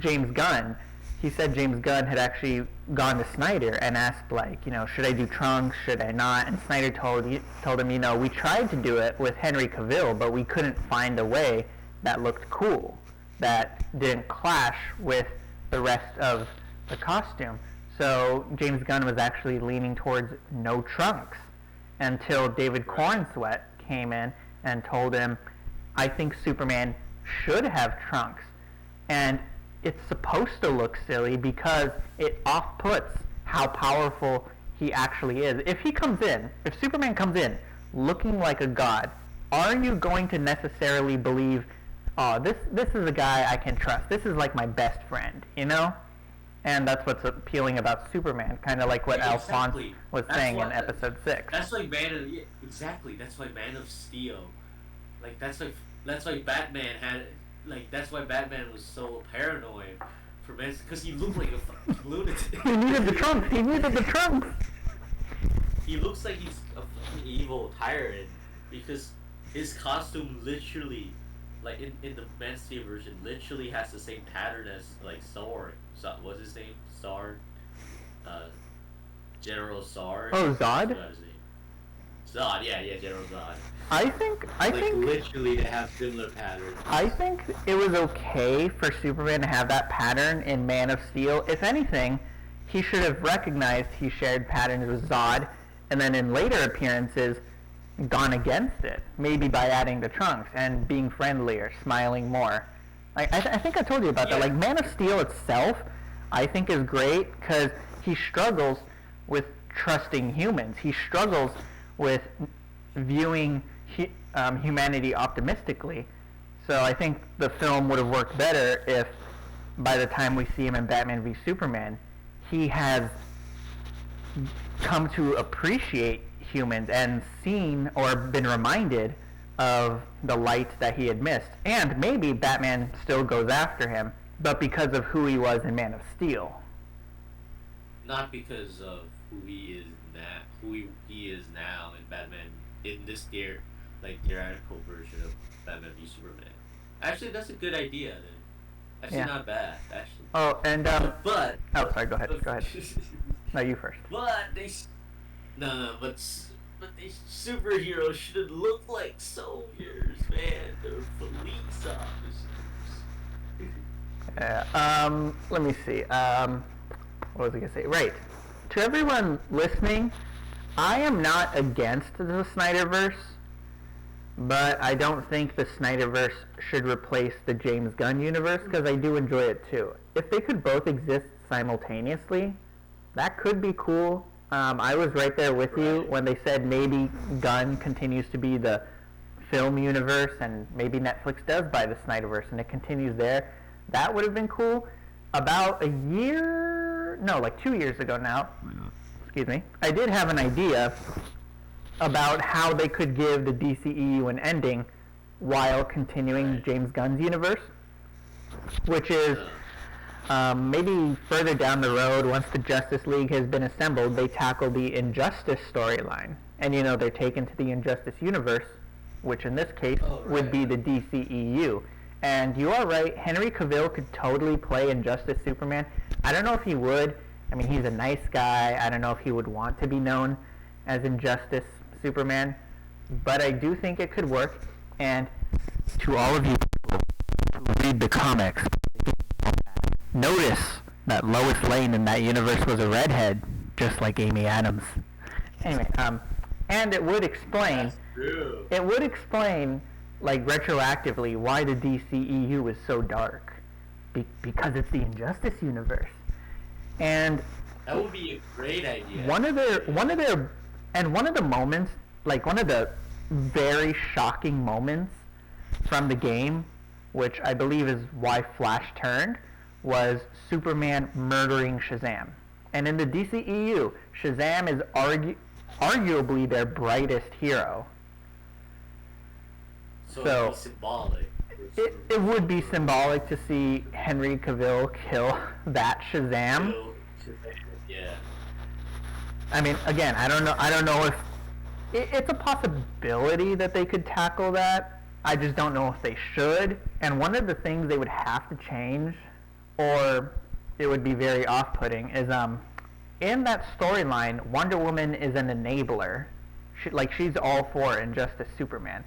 Speaker 1: James Gunn, he said James Gunn had actually gone to Snyder and asked should I do trunks, should I not? And Snyder told him, we tried to do it with Henry Cavill, but we couldn't find a way that looked cool, that didn't clash with the rest of the costume. So James Gunn was actually leaning towards no trunks until David Cornsweet came in and told him, I think Superman should have trunks. And it's supposed to look silly because it off-puts how powerful he actually is. If Superman comes in looking like a god, are you going to necessarily believe, oh, this is a guy I can trust. This is like my best friend, you know? And that's what's appealing about Superman, kind of like what Alphonse was saying in episode 6.
Speaker 2: That's like That's why Man of Steel, like that's why Batman had, like that's why Batman was so paranoid for Man, because he looked like a fucking lunatic.
Speaker 1: He needed the trunks.
Speaker 2: He looks like he's a fucking evil tyrant because his costume literally, like in the Man of Steel version, literally has the same pattern as like Zord. What's his name? Zord. General Zord.
Speaker 1: Oh, Zod?
Speaker 2: Zod, yeah, General Zod.
Speaker 1: I think
Speaker 2: literally they have similar patterns.
Speaker 1: I think it was okay for Superman to have that pattern in Man of Steel. If anything, he should have recognized he shared patterns with Zod, and then in later appearances, gone against it. Maybe by adding the trunks and being friendlier, smiling more. I think I told you about that. Like, Man of Steel itself, I think is great because he struggles with trusting humans. He struggles with viewing humanity optimistically. So I think the film would have worked better if, by the time we see him in Batman v Superman, he has come to appreciate humans and seen or been reminded of the light that he had missed. And maybe Batman still goes after him, but because of who he was in Man of Steel.
Speaker 2: Not because of who he is now in Batman, in this theoretical version of Batman v Superman. Actually, that's a good idea then. Actually, not bad, actually.
Speaker 1: Oh, and
Speaker 2: but
Speaker 1: sorry, go ahead. No, you first.
Speaker 2: But these superheroes shouldn't look like soldiers, man. They're police officers.
Speaker 1: Let me see. What was I gonna say? Right. To everyone listening, I am not against the Snyderverse, but I don't think the Snyderverse should replace the James Gunn universe because I do enjoy it too. If they could both exist simultaneously, that could be cool. I was right there with you when they said maybe Gunn continues to be the film universe and maybe Netflix does buy the Snyderverse and it continues there. That would have been cool. About 2 years ago now, excuse me, I did have an idea about how they could give the DCEU an ending while continuing James Gunn's universe, which is maybe further down the road, once the Justice League has been assembled, they tackle the Injustice storyline. And, they're taken to the Injustice universe, which in this case would be the DCEU. And you are right, Henry Cavill could totally play Injustice Superman. I don't know if he would. I mean, he's a nice guy. I don't know if he would want to be known as Injustice Superman. But I do think it could work. And to all of you who read the comics, notice that Lois Lane in that universe was a redhead, just like Amy Adams. Anyway, and it would explain, like retroactively, why the DCEU is so dark, because it's the Injustice universe, and
Speaker 2: that would be a great idea.
Speaker 1: One of the moments, like one of the very shocking moments from the game, which I believe is why Flash turned, was Superman murdering Shazam. And in the DCEU, Shazam is arguably their brightest hero.
Speaker 2: So it would be symbolic.
Speaker 1: It would be symbolic to see Henry Cavill kill that Shazam.
Speaker 2: Yeah.
Speaker 1: I mean, again, I don't know if it's a possibility that they could tackle that. I just don't know if they should. And one of the things they would have to change, or it would be very off-putting, is in that storyline, Wonder Woman is an enabler. She's all for Injustice Superman.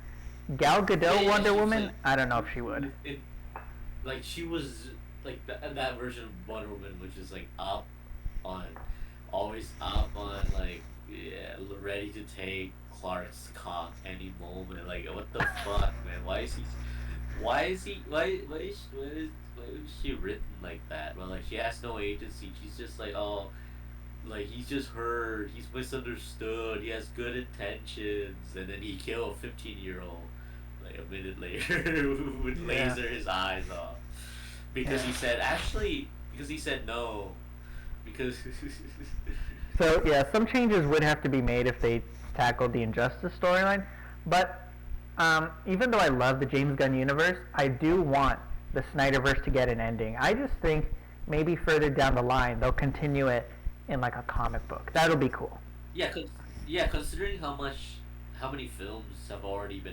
Speaker 1: Gal Gadot Wonder Woman, I don't know if she would.
Speaker 2: like she was like that version of Wonder Woman, which is like up on, always up on, like, yeah, ready to take Clark's cock any moment. Like, what the fuck, man? Why is she written like that? Well, like, she has no agency. She's just like, oh, like, he's just hurt. He's misunderstood. He has good intentions, and then he killed a 15-year-old. Like a minute later, would
Speaker 1: Yeah.
Speaker 2: laser his eyes off because
Speaker 1: Yeah.
Speaker 2: he said no because
Speaker 1: So yeah, some changes would have to be made if they tackled the Injustice storyline. But even though I love the James Gunn universe, I do want the Snyderverse to get an ending. I just think maybe further down the line they'll continue it in like a comic book. That'll be cool.
Speaker 2: yeah, considering how many films have already been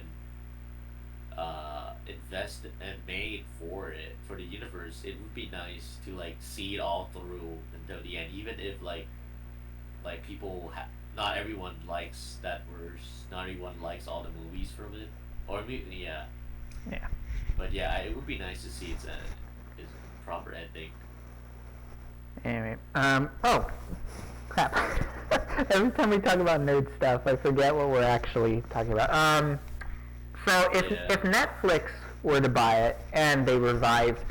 Speaker 2: invested and made for the universe, it would be nice to like see it all through until the end, even if people not everyone likes that verse, not everyone likes all the movies from it, or maybe yeah,
Speaker 1: Yeah.
Speaker 2: but yeah, it would be nice to see its proper ending.
Speaker 1: Anyway, oh, crap. Every time we talk about nerd stuff, I forget what we're actually talking about. So
Speaker 2: Yeah.
Speaker 1: if Netflix were to buy it and they revived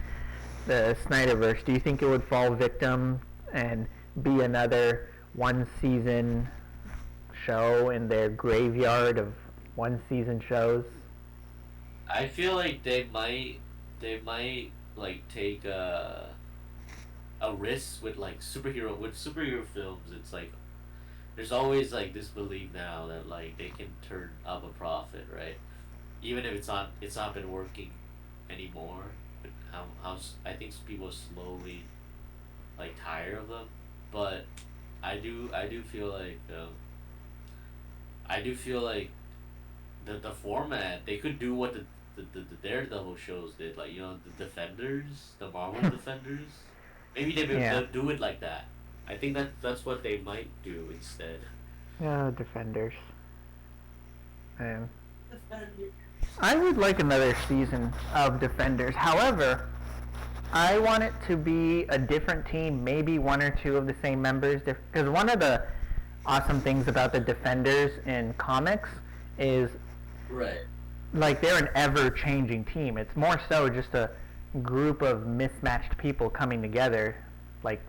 Speaker 1: the Snyderverse, do you think it would fall victim and be another one season show in their graveyard of one season shows?
Speaker 2: I feel like they might like take a risk with like superhero films. It's like there's always like this belief now that like they can turn up a profit, right? Even if it's not been working anymore. But I think people slowly like tired of them, but I do feel like the format they could do what the Daredevil shows did, like, the Defenders, the Marvel Defenders. Maybe
Speaker 1: Yeah.
Speaker 2: they'll do it like that. I think that's what they might do instead.
Speaker 1: Yeah, Defenders. Um, I would like another season of Defenders. However, I want it to be a different team, maybe one or two of the same members. Because one of the awesome things about the Defenders in comics is
Speaker 2: Right.
Speaker 1: like they're an ever-changing team. It's more so just a group of mismatched people coming together, like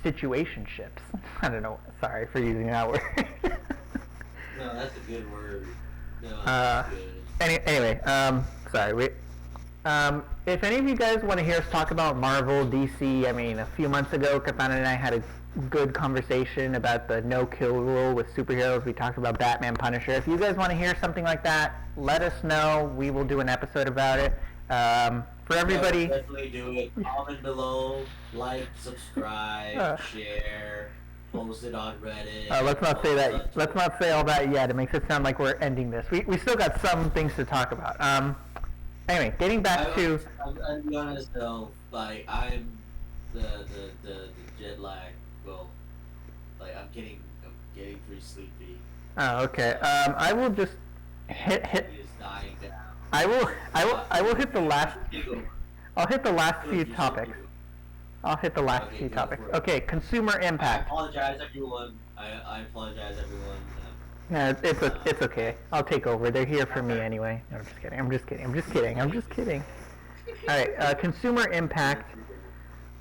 Speaker 1: situationships. I don't know. Sorry for using that word.
Speaker 2: No, that's a good word. No,
Speaker 1: Uh,
Speaker 2: that's good.
Speaker 1: anyway, sorry. If any of you guys want to hear us talk about Marvel, DC, I mean, a few months ago, Katan and I had a good conversation about the no-kill rule with superheroes. We talked about Batman, Punisher. If you guys want to hear something like that, let us know. We will do an episode about it. For everybody,
Speaker 2: Yeah, definitely do it. Comment below, like, subscribe,
Speaker 1: Uh.
Speaker 2: share, post it on Reddit.
Speaker 1: let's not say
Speaker 2: all
Speaker 1: that.
Speaker 2: such-
Speaker 1: Let's not say all that yet. It makes it sound like we're ending this. We still got some things to talk about. Anyway, getting back to
Speaker 2: I'll be honest though, like I'm the jet lag. Well, like I'm getting pretty sleepy.
Speaker 1: oh, okay. I will just hit.
Speaker 2: It is dying down.
Speaker 1: I will hit the last. I'll hit the last few
Speaker 2: Go.
Speaker 1: topics. I'll hit the last
Speaker 2: Okay,
Speaker 1: few
Speaker 2: go
Speaker 1: topics.
Speaker 2: for it.
Speaker 1: Okay, consumer
Speaker 2: I
Speaker 1: impact.
Speaker 2: apologize everyone. I apologize everyone.
Speaker 1: Yeah, it's okay. I'll take over. They're here for me anyway. No, I'm just kidding. I'm just kidding. I'm just kidding. I'm just kidding. All right, consumer impact.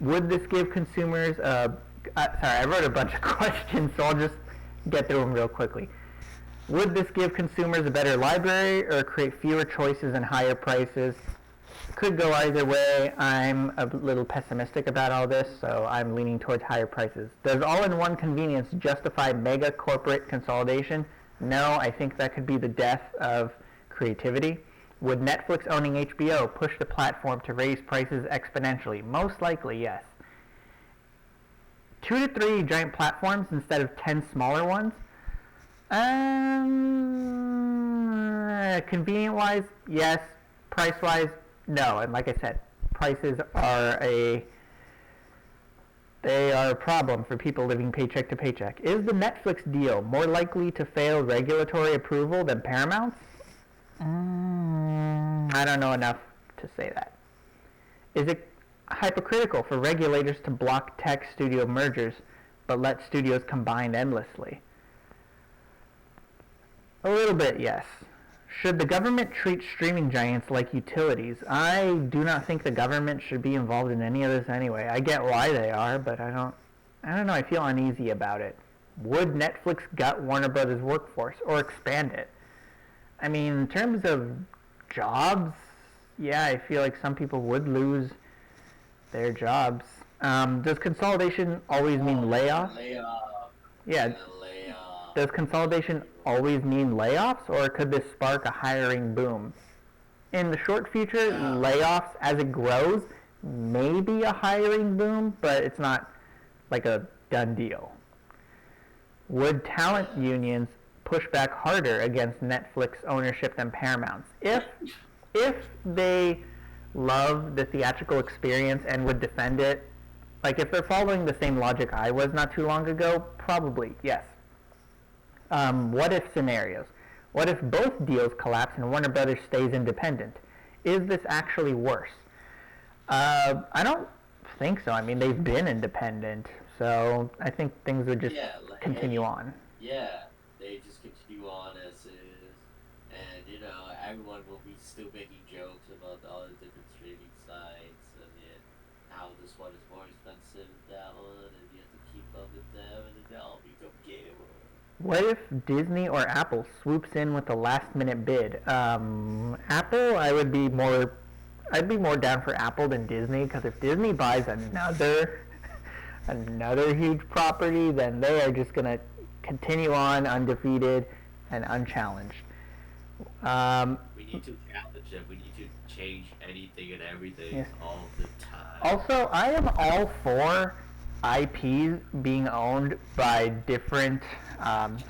Speaker 1: Would this give consumers? Sorry, I wrote a bunch of questions, so I'll just get through them real quickly. Would this give consumers a better library or create fewer choices and higher prices? Could go either way. I'm a little pessimistic about all this, so I'm leaning towards higher prices. Does all-in-one convenience justify mega corporate consolidation? No, I think that could be the death of creativity. Would Netflix owning HBO push the platform to raise prices exponentially? Most likely, yes. 2 to 3 giant platforms instead of 10 smaller ones? Convenient-wise, yes. Price-wise, no. And like I said, prices are they are a problem for people living paycheck to paycheck. Is the Netflix deal more likely to fail regulatory approval than Paramount's? I don't know enough to say that. Is it hypocritical for regulators to block tech studio mergers but let studios combine endlessly? A little bit, yes. Should the government treat streaming giants like utilities? I do not think the government should be involved in any of this anyway. I get why they are, but I don't know, I feel uneasy about it. Would Netflix gut Warner Brothers' workforce or expand it? I mean, in terms of jobs, yeah, I feel like some people would lose their jobs. Does consolidation always mean layoffs? Yeah. Does consolidation always mean layoffs, or could this spark a hiring boom? In the short future, layoffs as it grows may be a hiring boom, but it's not like a done deal. Would talent unions push back harder against Netflix ownership than Paramount's? If they love the theatrical experience and would defend it, like if they're following the same logic I was not too long ago, probably, yes. What if scenarios? What if both deals collapse and Warner Brothers stays independent? Is this actually worse? I don't think so. I mean, they've been independent, so I think things would just continue on.
Speaker 3: Yeah, they just continue on as is, and everyone will be still making jokes about all the different streaming sites, and how this one is more expensive than that one, and you have to keep up with them, and then they all become gamer.
Speaker 1: What if Disney or Apple swoops in with a last-minute bid? Apple, I'd be more down for Apple than Disney, because if Disney buys another huge property, then they are just going to continue on undefeated and unchallenged.
Speaker 3: We need to challenge them. We need to change anything and everything all the time.
Speaker 1: Also, I am all for IPs being owned by different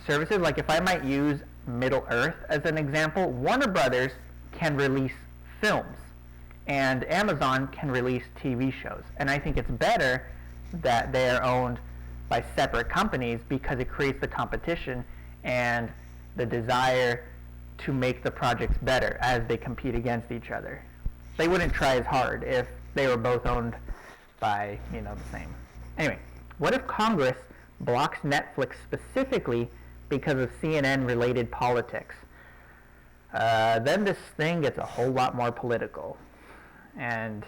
Speaker 1: services. Like if I might use Middle-earth as an example, Warner Brothers can release films and Amazon can release TV shows. And I think it's better that they are owned by separate companies because it creates the competition and the desire to make the projects better as they compete against each other. They wouldn't try as hard if they were both owned by, the same. Anyway, what if Congress blocks Netflix specifically because of CNN-related politics? Then this thing gets a whole lot more political. And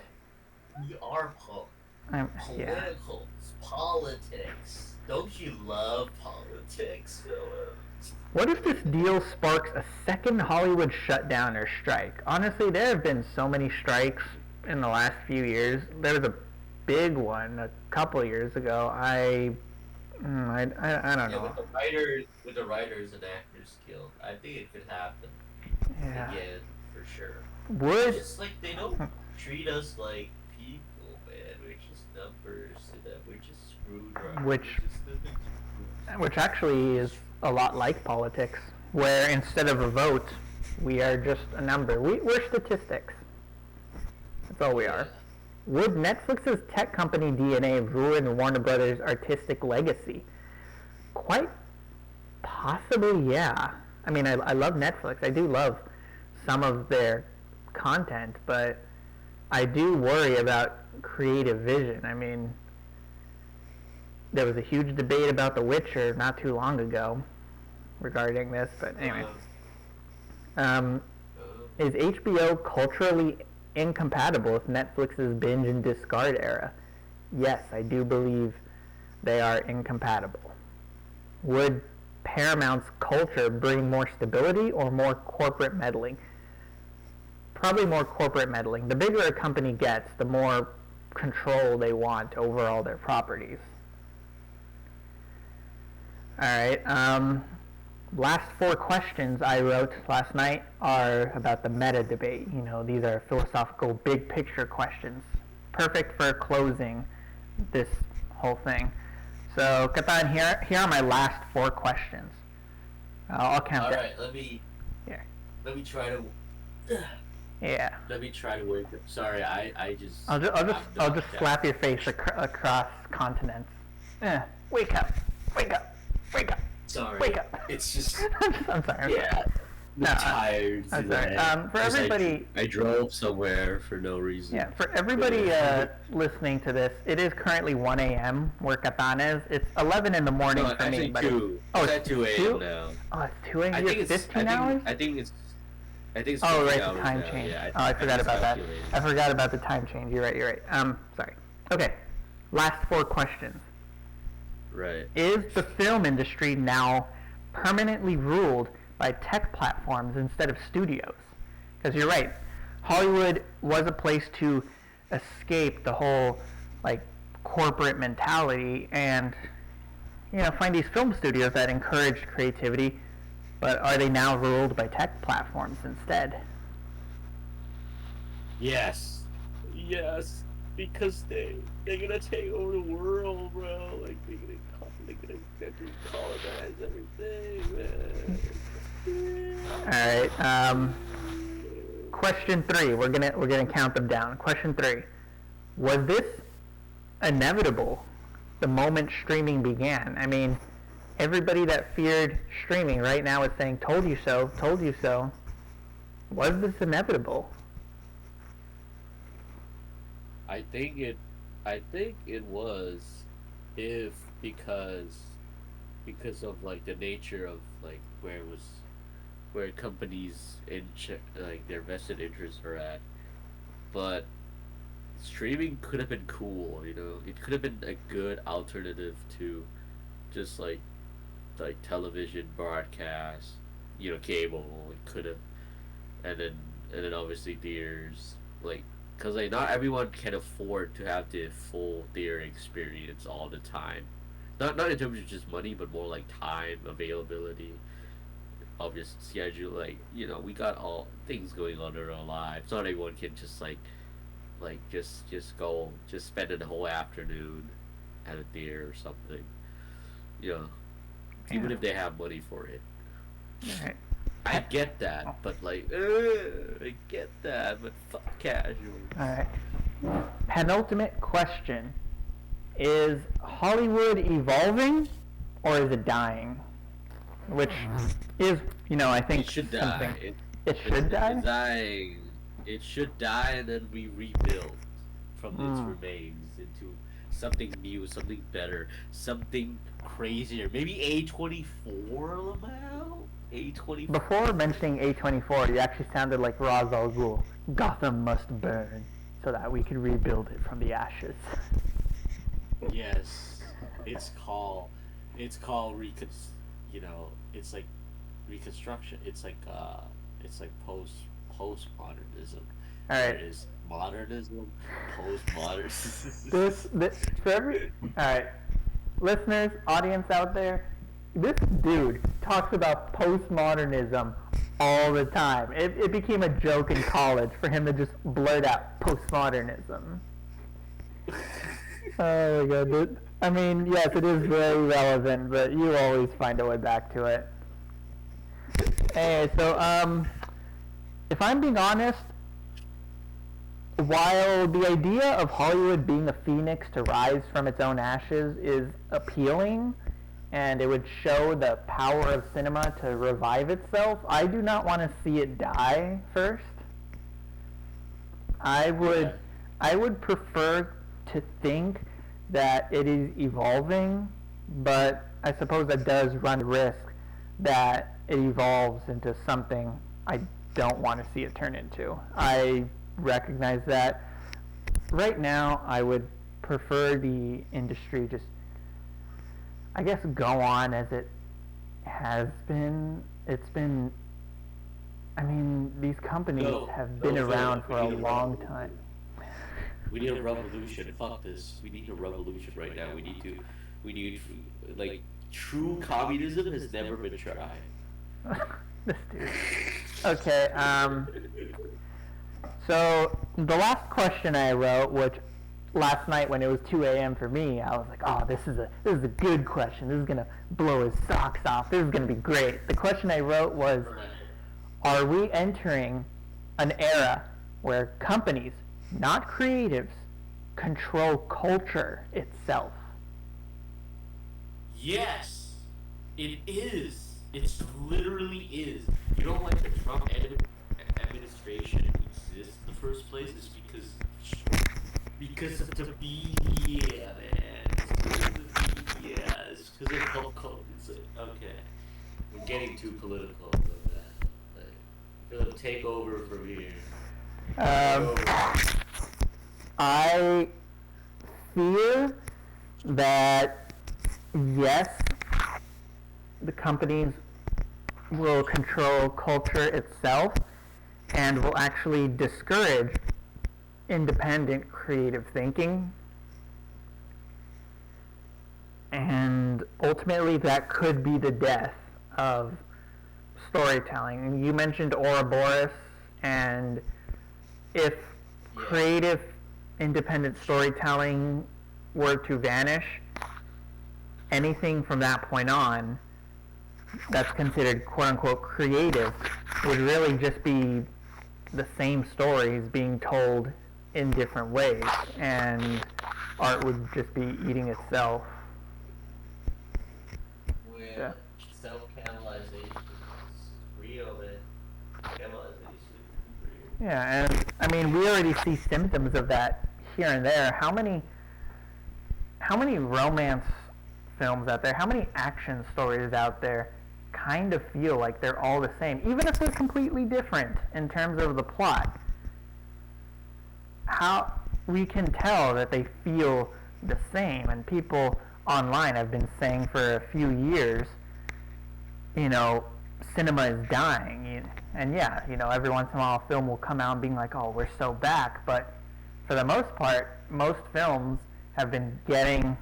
Speaker 3: we are political. Politics. Don't you love politics, Philip?
Speaker 1: What if this deal sparks a second Hollywood shutdown or strike? Honestly, there have been so many strikes in the last few years. There was a big one a couple years ago. I don't know.
Speaker 3: With the writers and actors guild, I think it could happen again for sure. It's just like they don't treat us like people, man. We're just numbers, and we're just screwed.
Speaker 1: Which actually is a lot like politics, where instead of a vote, we are just a number. We're statistics. That's all we are. Would Netflix's tech company DNA ruin Warner Brothers' artistic legacy? Quite possibly, yeah. I mean, I love Netflix. I do love some of their content, but I do worry about creative vision. I mean, there was a huge debate about The Witcher not too long ago regarding this, but anyway. Is HBO culturally incompatible with Netflix's binge and discard era? Yes, I do believe they are incompatible. Would Paramount's culture bring more stability or more corporate meddling? Probably more corporate meddling. The bigger a company gets, the more control they want over all their properties. Alright, last 4 questions I wrote last night are about the meta debate. These are philosophical big picture questions. Perfect for closing this whole thing. So, Katan, here are my last 4 questions. I'll count it.
Speaker 3: Alright, let me try to...
Speaker 1: Yeah.
Speaker 3: Let me try to wake up. Sorry,
Speaker 1: I'll just slap your face across continents. Wake up. Wake up. Wake up.
Speaker 3: Sorry.
Speaker 1: Wake up.
Speaker 3: It's just...
Speaker 1: I'm sorry.
Speaker 3: Yeah.
Speaker 4: tired
Speaker 1: I'm
Speaker 4: today.
Speaker 1: sorry. For
Speaker 4: 'cause
Speaker 1: everybody,
Speaker 4: I drove somewhere for no reason.
Speaker 1: yeah, for everybody listening to this, it is currently 1 a.m. where Katan is. It's 11 in the morning
Speaker 4: No,
Speaker 1: for
Speaker 4: actually
Speaker 1: me. But
Speaker 4: 2.
Speaker 1: Oh,
Speaker 4: it's
Speaker 1: it's
Speaker 4: at 2 a.m.
Speaker 1: 2?
Speaker 4: now.
Speaker 1: Oh, it's 2 a.m.
Speaker 4: I
Speaker 1: You
Speaker 4: think
Speaker 1: have
Speaker 4: it's
Speaker 1: 15 hours?
Speaker 4: I think it's
Speaker 1: Oh,
Speaker 4: 15
Speaker 1: right, the
Speaker 4: hours
Speaker 1: time
Speaker 4: now.
Speaker 1: change.
Speaker 4: Yeah,
Speaker 1: I forgot about that.
Speaker 4: calculated.
Speaker 1: I forgot about the time change. You're right. Sorry. Okay, last 4 questions.
Speaker 4: Right.
Speaker 1: Is the film industry now permanently ruled by tech platforms instead of studios? Because you're right, Hollywood was a place to escape the whole like corporate mentality and find these film studios that encourage creativity. But are they now ruled by tech platforms instead?
Speaker 4: Yes, because they're gonna take over the world, bro. Like they're gonna colonize everything, man.
Speaker 1: All right. Question 3. We're gonna count them down. Question 3. Was this inevitable the moment streaming began? I mean, everybody that feared streaming right now is saying, "Told you so, told you so." Was this inevitable?
Speaker 4: I think it was, if because of like the nature of like where companies like their vested interests are at, but streaming could have been cool. It could have been a good alternative to just like television broadcast, cable. It could have, and then obviously theaters, like, because like not everyone can afford to have the full theater experience all the time. Not in terms of just money, but more like time availability, obvious schedule. Like we got all things going on in our lives. Not everyone can just just spend a whole afternoon at a theater or something. Even if they have money for it.
Speaker 1: All right.
Speaker 4: I get that, but fuck casual.
Speaker 1: All right. Penultimate question: is Hollywood evolving or is it dying? Which is, I think
Speaker 4: It should
Speaker 1: something.
Speaker 4: die.
Speaker 1: It should die?
Speaker 4: It's dying. It should die, and then we rebuild from its remains into something new, something better, something crazier. Maybe A24, Lamau? A24.
Speaker 1: Before mentioning A24, you actually sounded like Ra's al Ghul. Gotham must burn so that we can rebuild it from the ashes.
Speaker 4: Yes, it's called it's like reconstruction. It's like postmodernism.
Speaker 1: All right.
Speaker 4: There is modernism, postmodernism.
Speaker 1: This for every all right, listeners, audience out there, this dude talks about postmodernism all the time. It became a joke in college for him to just blurt out postmodernism. Oh my god, dude. I mean, yes, it is very relevant, but you always find a way back to it. Anyway, so if I'm being honest, while the idea of Hollywood being a phoenix to rise from its own ashes is appealing, and it would show the power of cinema to revive itself, I do not want to see it die first. I would prefer to think that it is evolving, but I suppose that does run the risk that it evolves into something I don't want to see it turn into. I recognize that. Right now, I would prefer the industry just, I guess, go on as it has been. It's been, I mean, these companies have been around for a long time.
Speaker 2: We need a revolution. Fuck this. We need a revolution right now. We need like true communism has never been tried.
Speaker 1: This dude. Okay. So the last question I wrote, which last night when it was 2 a.m. for me, I was like, oh, this is a good question. This is gonna blow his socks off. This is gonna be great. The question I wrote was, are we entering an era where companies, not creatives, control culture itself?
Speaker 2: Yes, it is.
Speaker 4: It's literally is. You know, like the Trump administration exists in the first place is because of the media, man. It's because of the media. It's because of pop culture. Okay, we're getting too political about that. Like, it'll take over from here. Take over.
Speaker 1: I fear that yes, the companies will control culture itself and will actually discourage independent creative thinking. And ultimately, that could be the death of storytelling. You mentioned Ouroboros, and if creative independent storytelling were to vanish, anything from that point on that's considered quote-unquote creative would really just be the same stories being told in different ways, and art would just be eating itself.
Speaker 3: Where self-canalization is real, man. Canalization is real.
Speaker 1: Yeah, and I mean, we already see symptoms of that here and there. How many romance films out there? How many action stories out there kind of feel like they're all the same, even if they're completely different in terms of the plot? How we can tell that they feel the same, and people online have been saying for a few years, cinema is dying. And yeah, every once in a while a film will come out and being like, oh, we're so back. But for the most part, most films have been getting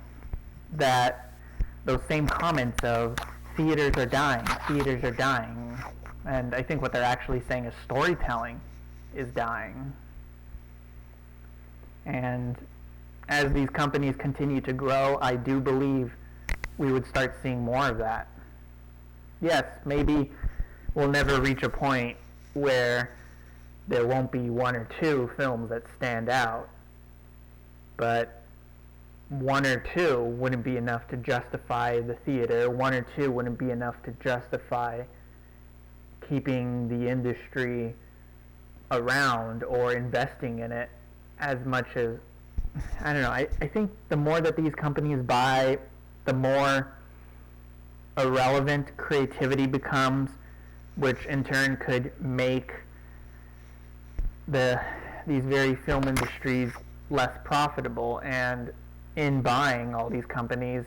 Speaker 1: those same comments of theaters are dying. And I think what they're actually saying is storytelling is dying. And as these companies continue to grow, I do believe we would start seeing more of that. Yes, maybe we'll never reach a point where there won't be one or two films that stand out, but one or two wouldn't be enough to justify the theater. One or two wouldn't be enough to justify keeping the industry around or investing in it as much as, I don't know, I think the more that these companies buy, the more irrelevant creativity becomes, which in turn could make these very film industries less profitable. And in buying all these companies,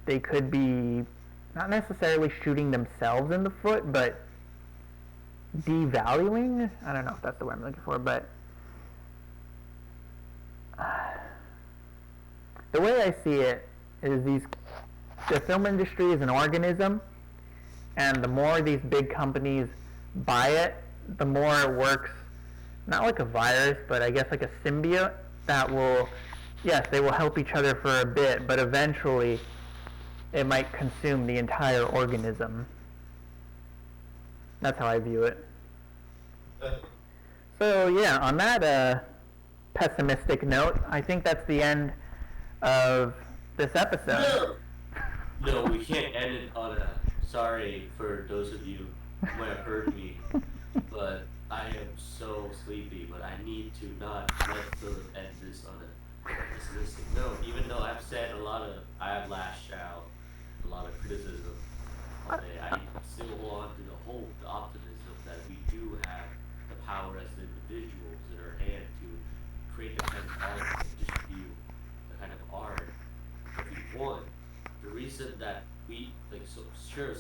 Speaker 1: they could be not necessarily shooting themselves in the foot, but devaluing, I don't know if that's the word I'm looking for, but the way I see it is the film industry is an organism, and the more these big companies buy it, the more it works, not like a virus, but I guess like a symbiote that will, yes, they will help each other for a bit, but eventually it might consume the entire organism. That's how I view it. So yeah, on that pessimistic note, I think that's the end of this episode.
Speaker 4: No, we can't end it on a sorry for those of you who might have heard me, but I am so sleepy, but I need to not let Philip end this on a pessimistic note, even though I have lashed out a lot of criticism all day. I still hold on to the optimism that we do have the power as individuals in our hand to create the kind of art and distribute the kind of art that we want. The reason that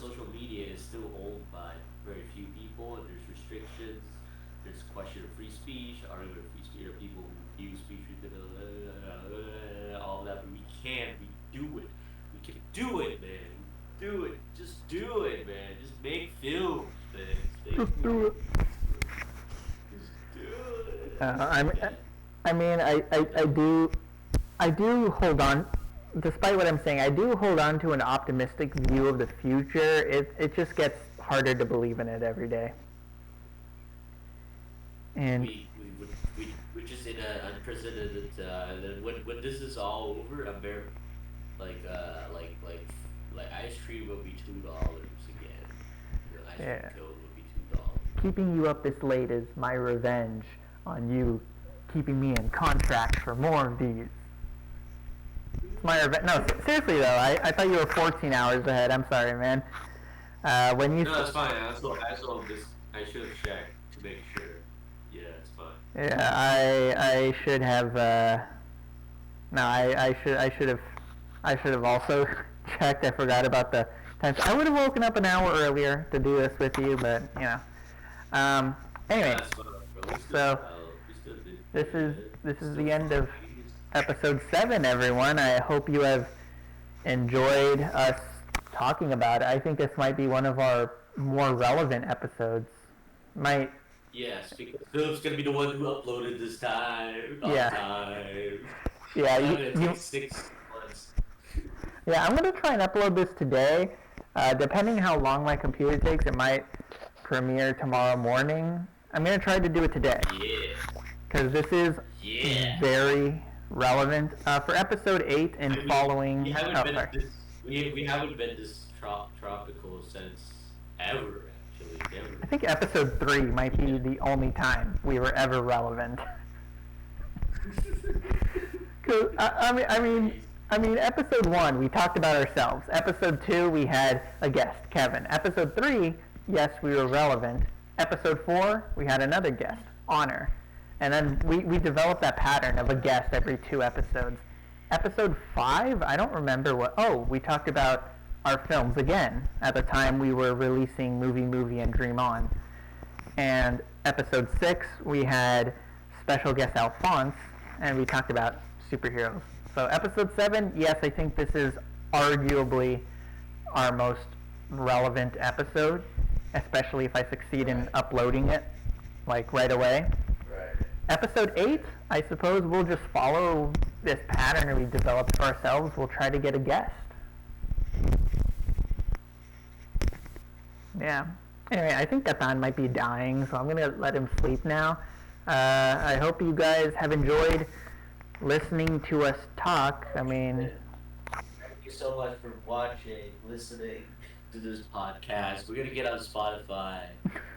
Speaker 4: social media is still owned by very few people, and there's restrictions, there's question of free speech, argument of free speech, or people who use speech, all that, but we do it. We can do it, man. Do it. Just do it, man. Just make films, man.
Speaker 1: Just do it.
Speaker 4: Just do it.
Speaker 1: I do hold on, despite what I'm saying, I do hold on to an optimistic view of the future. It just gets harder to believe in it every day. And
Speaker 4: we're just in an unprecedented. When this is all over, like ice cream will be $2 again. should
Speaker 1: Yeah.
Speaker 4: be killed would be too dull.
Speaker 1: Keeping you up this late is my revenge on you keeping me in contract for more of these. It's my revenge. No, seriously though, I thought you were 14 hours ahead. I'm sorry, man. When you
Speaker 4: No, that's fine. I should have checked to make sure. Yeah, it's fine.
Speaker 1: Yeah, I should have. No, I should have also checked. I forgot about the times. I would have woken up an hour earlier to do this with you, but you know. Anyway,
Speaker 4: That's fine, bro.
Speaker 1: so this is the end of episode 7, everyone. I hope you have enjoyed us talking about it. I think this might be one of our more relevant episodes. Might.
Speaker 4: Yes, because Philip's gonna be the one who uploaded this time.
Speaker 1: Yeah.
Speaker 4: Time.
Speaker 1: Yeah,
Speaker 4: It's gonna
Speaker 1: you,
Speaker 4: take 6 months.
Speaker 1: yeah, I'm gonna try and upload this today. Depending how long my computer takes, it might premiere tomorrow morning. I'm gonna try to do it today
Speaker 4: Yeah.
Speaker 1: because this is
Speaker 4: Yeah.
Speaker 1: very relevant for episode 8 and following.
Speaker 4: We haven't
Speaker 1: oh,
Speaker 4: been
Speaker 1: sorry.
Speaker 4: this. We haven't been this tropical since ever. Actually, never.
Speaker 1: I think episode 3 might be the only time we were ever relevant. 'Cause, I mean, episode 1 we talked about ourselves. Episode 2 we had a guest, Kevin. Episode 3, yes, we were relevant. Episode 4 we had another guest, Honor. And then we developed that pattern of a guest every 2 episodes. Episode 5, I don't remember what. Oh, we talked about our films again at the time we were releasing Movie, and Dream On. And episode 6, we had special guest Alphonse, and we talked about superheroes. So episode 7, yes, I think this is arguably our most relevant episode, especially if I succeed in uploading it, like, right away.
Speaker 3: Right.
Speaker 1: Episode 8, I suppose we'll just follow this pattern we developed for ourselves. We'll try to get a guest. Yeah. Anyway, I think Katan might be dying, so I'm going to let him sleep now. I hope you guys have enjoyed listening to us talk. I mean,
Speaker 3: Thank you so much for watching, listening.
Speaker 4: To this podcast, we're gonna get on Spotify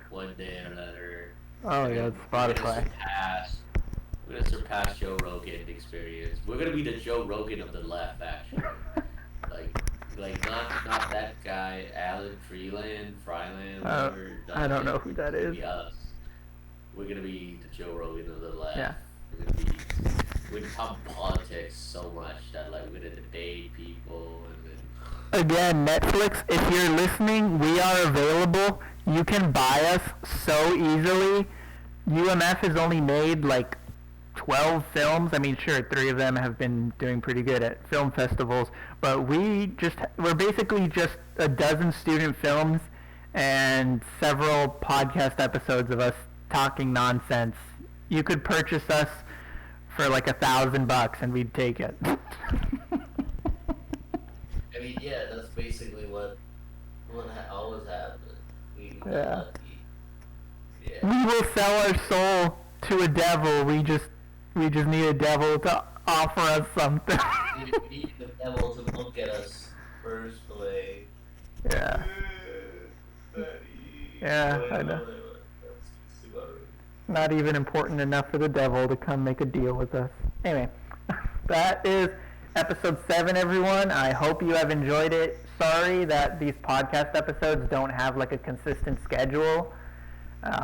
Speaker 4: one day or another.
Speaker 1: oh yeah, it's Spotify.
Speaker 4: We're gonna surpass Joe Rogan experience. We're gonna be the Joe Rogan of the left, actually. like not that guy, Alan Freeland, whatever.
Speaker 1: I don't know who that
Speaker 4: It's gonna
Speaker 1: is.
Speaker 4: be us. We're gonna be the Joe Rogan of the left.
Speaker 1: Yeah.
Speaker 4: We're gonna talk politics so much that like we're gonna debate people and then.
Speaker 1: Again, Netflix, if you're listening, we are available. You can buy us so easily. UMF has only made like 12 films. I mean, sure, 3 of them have been doing pretty good at film festivals, but we're basically just a dozen student films and several podcast episodes of us talking nonsense. You could purchase us for like $1,000 and we'd take it.
Speaker 3: I mean, yeah, that's basically what always happens. We
Speaker 1: Yeah.
Speaker 3: Yeah.
Speaker 1: We will sell our soul to a devil. We just need a devil to offer us something.
Speaker 3: We need the devil to look at us first, like.
Speaker 1: Yeah. Yeah, I know. Not even important enough for the devil to come make a deal with us. Anyway, that is episode 7, everyone. I hope you have enjoyed it. Sorry that these podcast episodes don't have like a consistent schedule.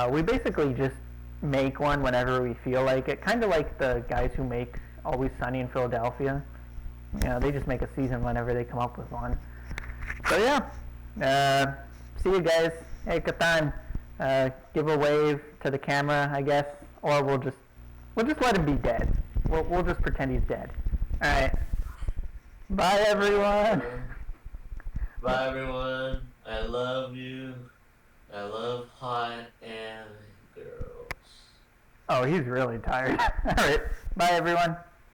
Speaker 1: We basically just make one whenever we feel like it. Kind of like the guys who make Always Sunny in Philadelphia. You know, they just make a season whenever they come up with one. So yeah, see you guys. Hey, Katan, give a wave to the camera, I guess, or we'll just let him be dead. We'll just pretend he's dead. All right. Bye, everyone.
Speaker 3: Bye, everyone. I love you. I love hot and girls.
Speaker 1: Oh, he's really tired. All right. Bye, everyone.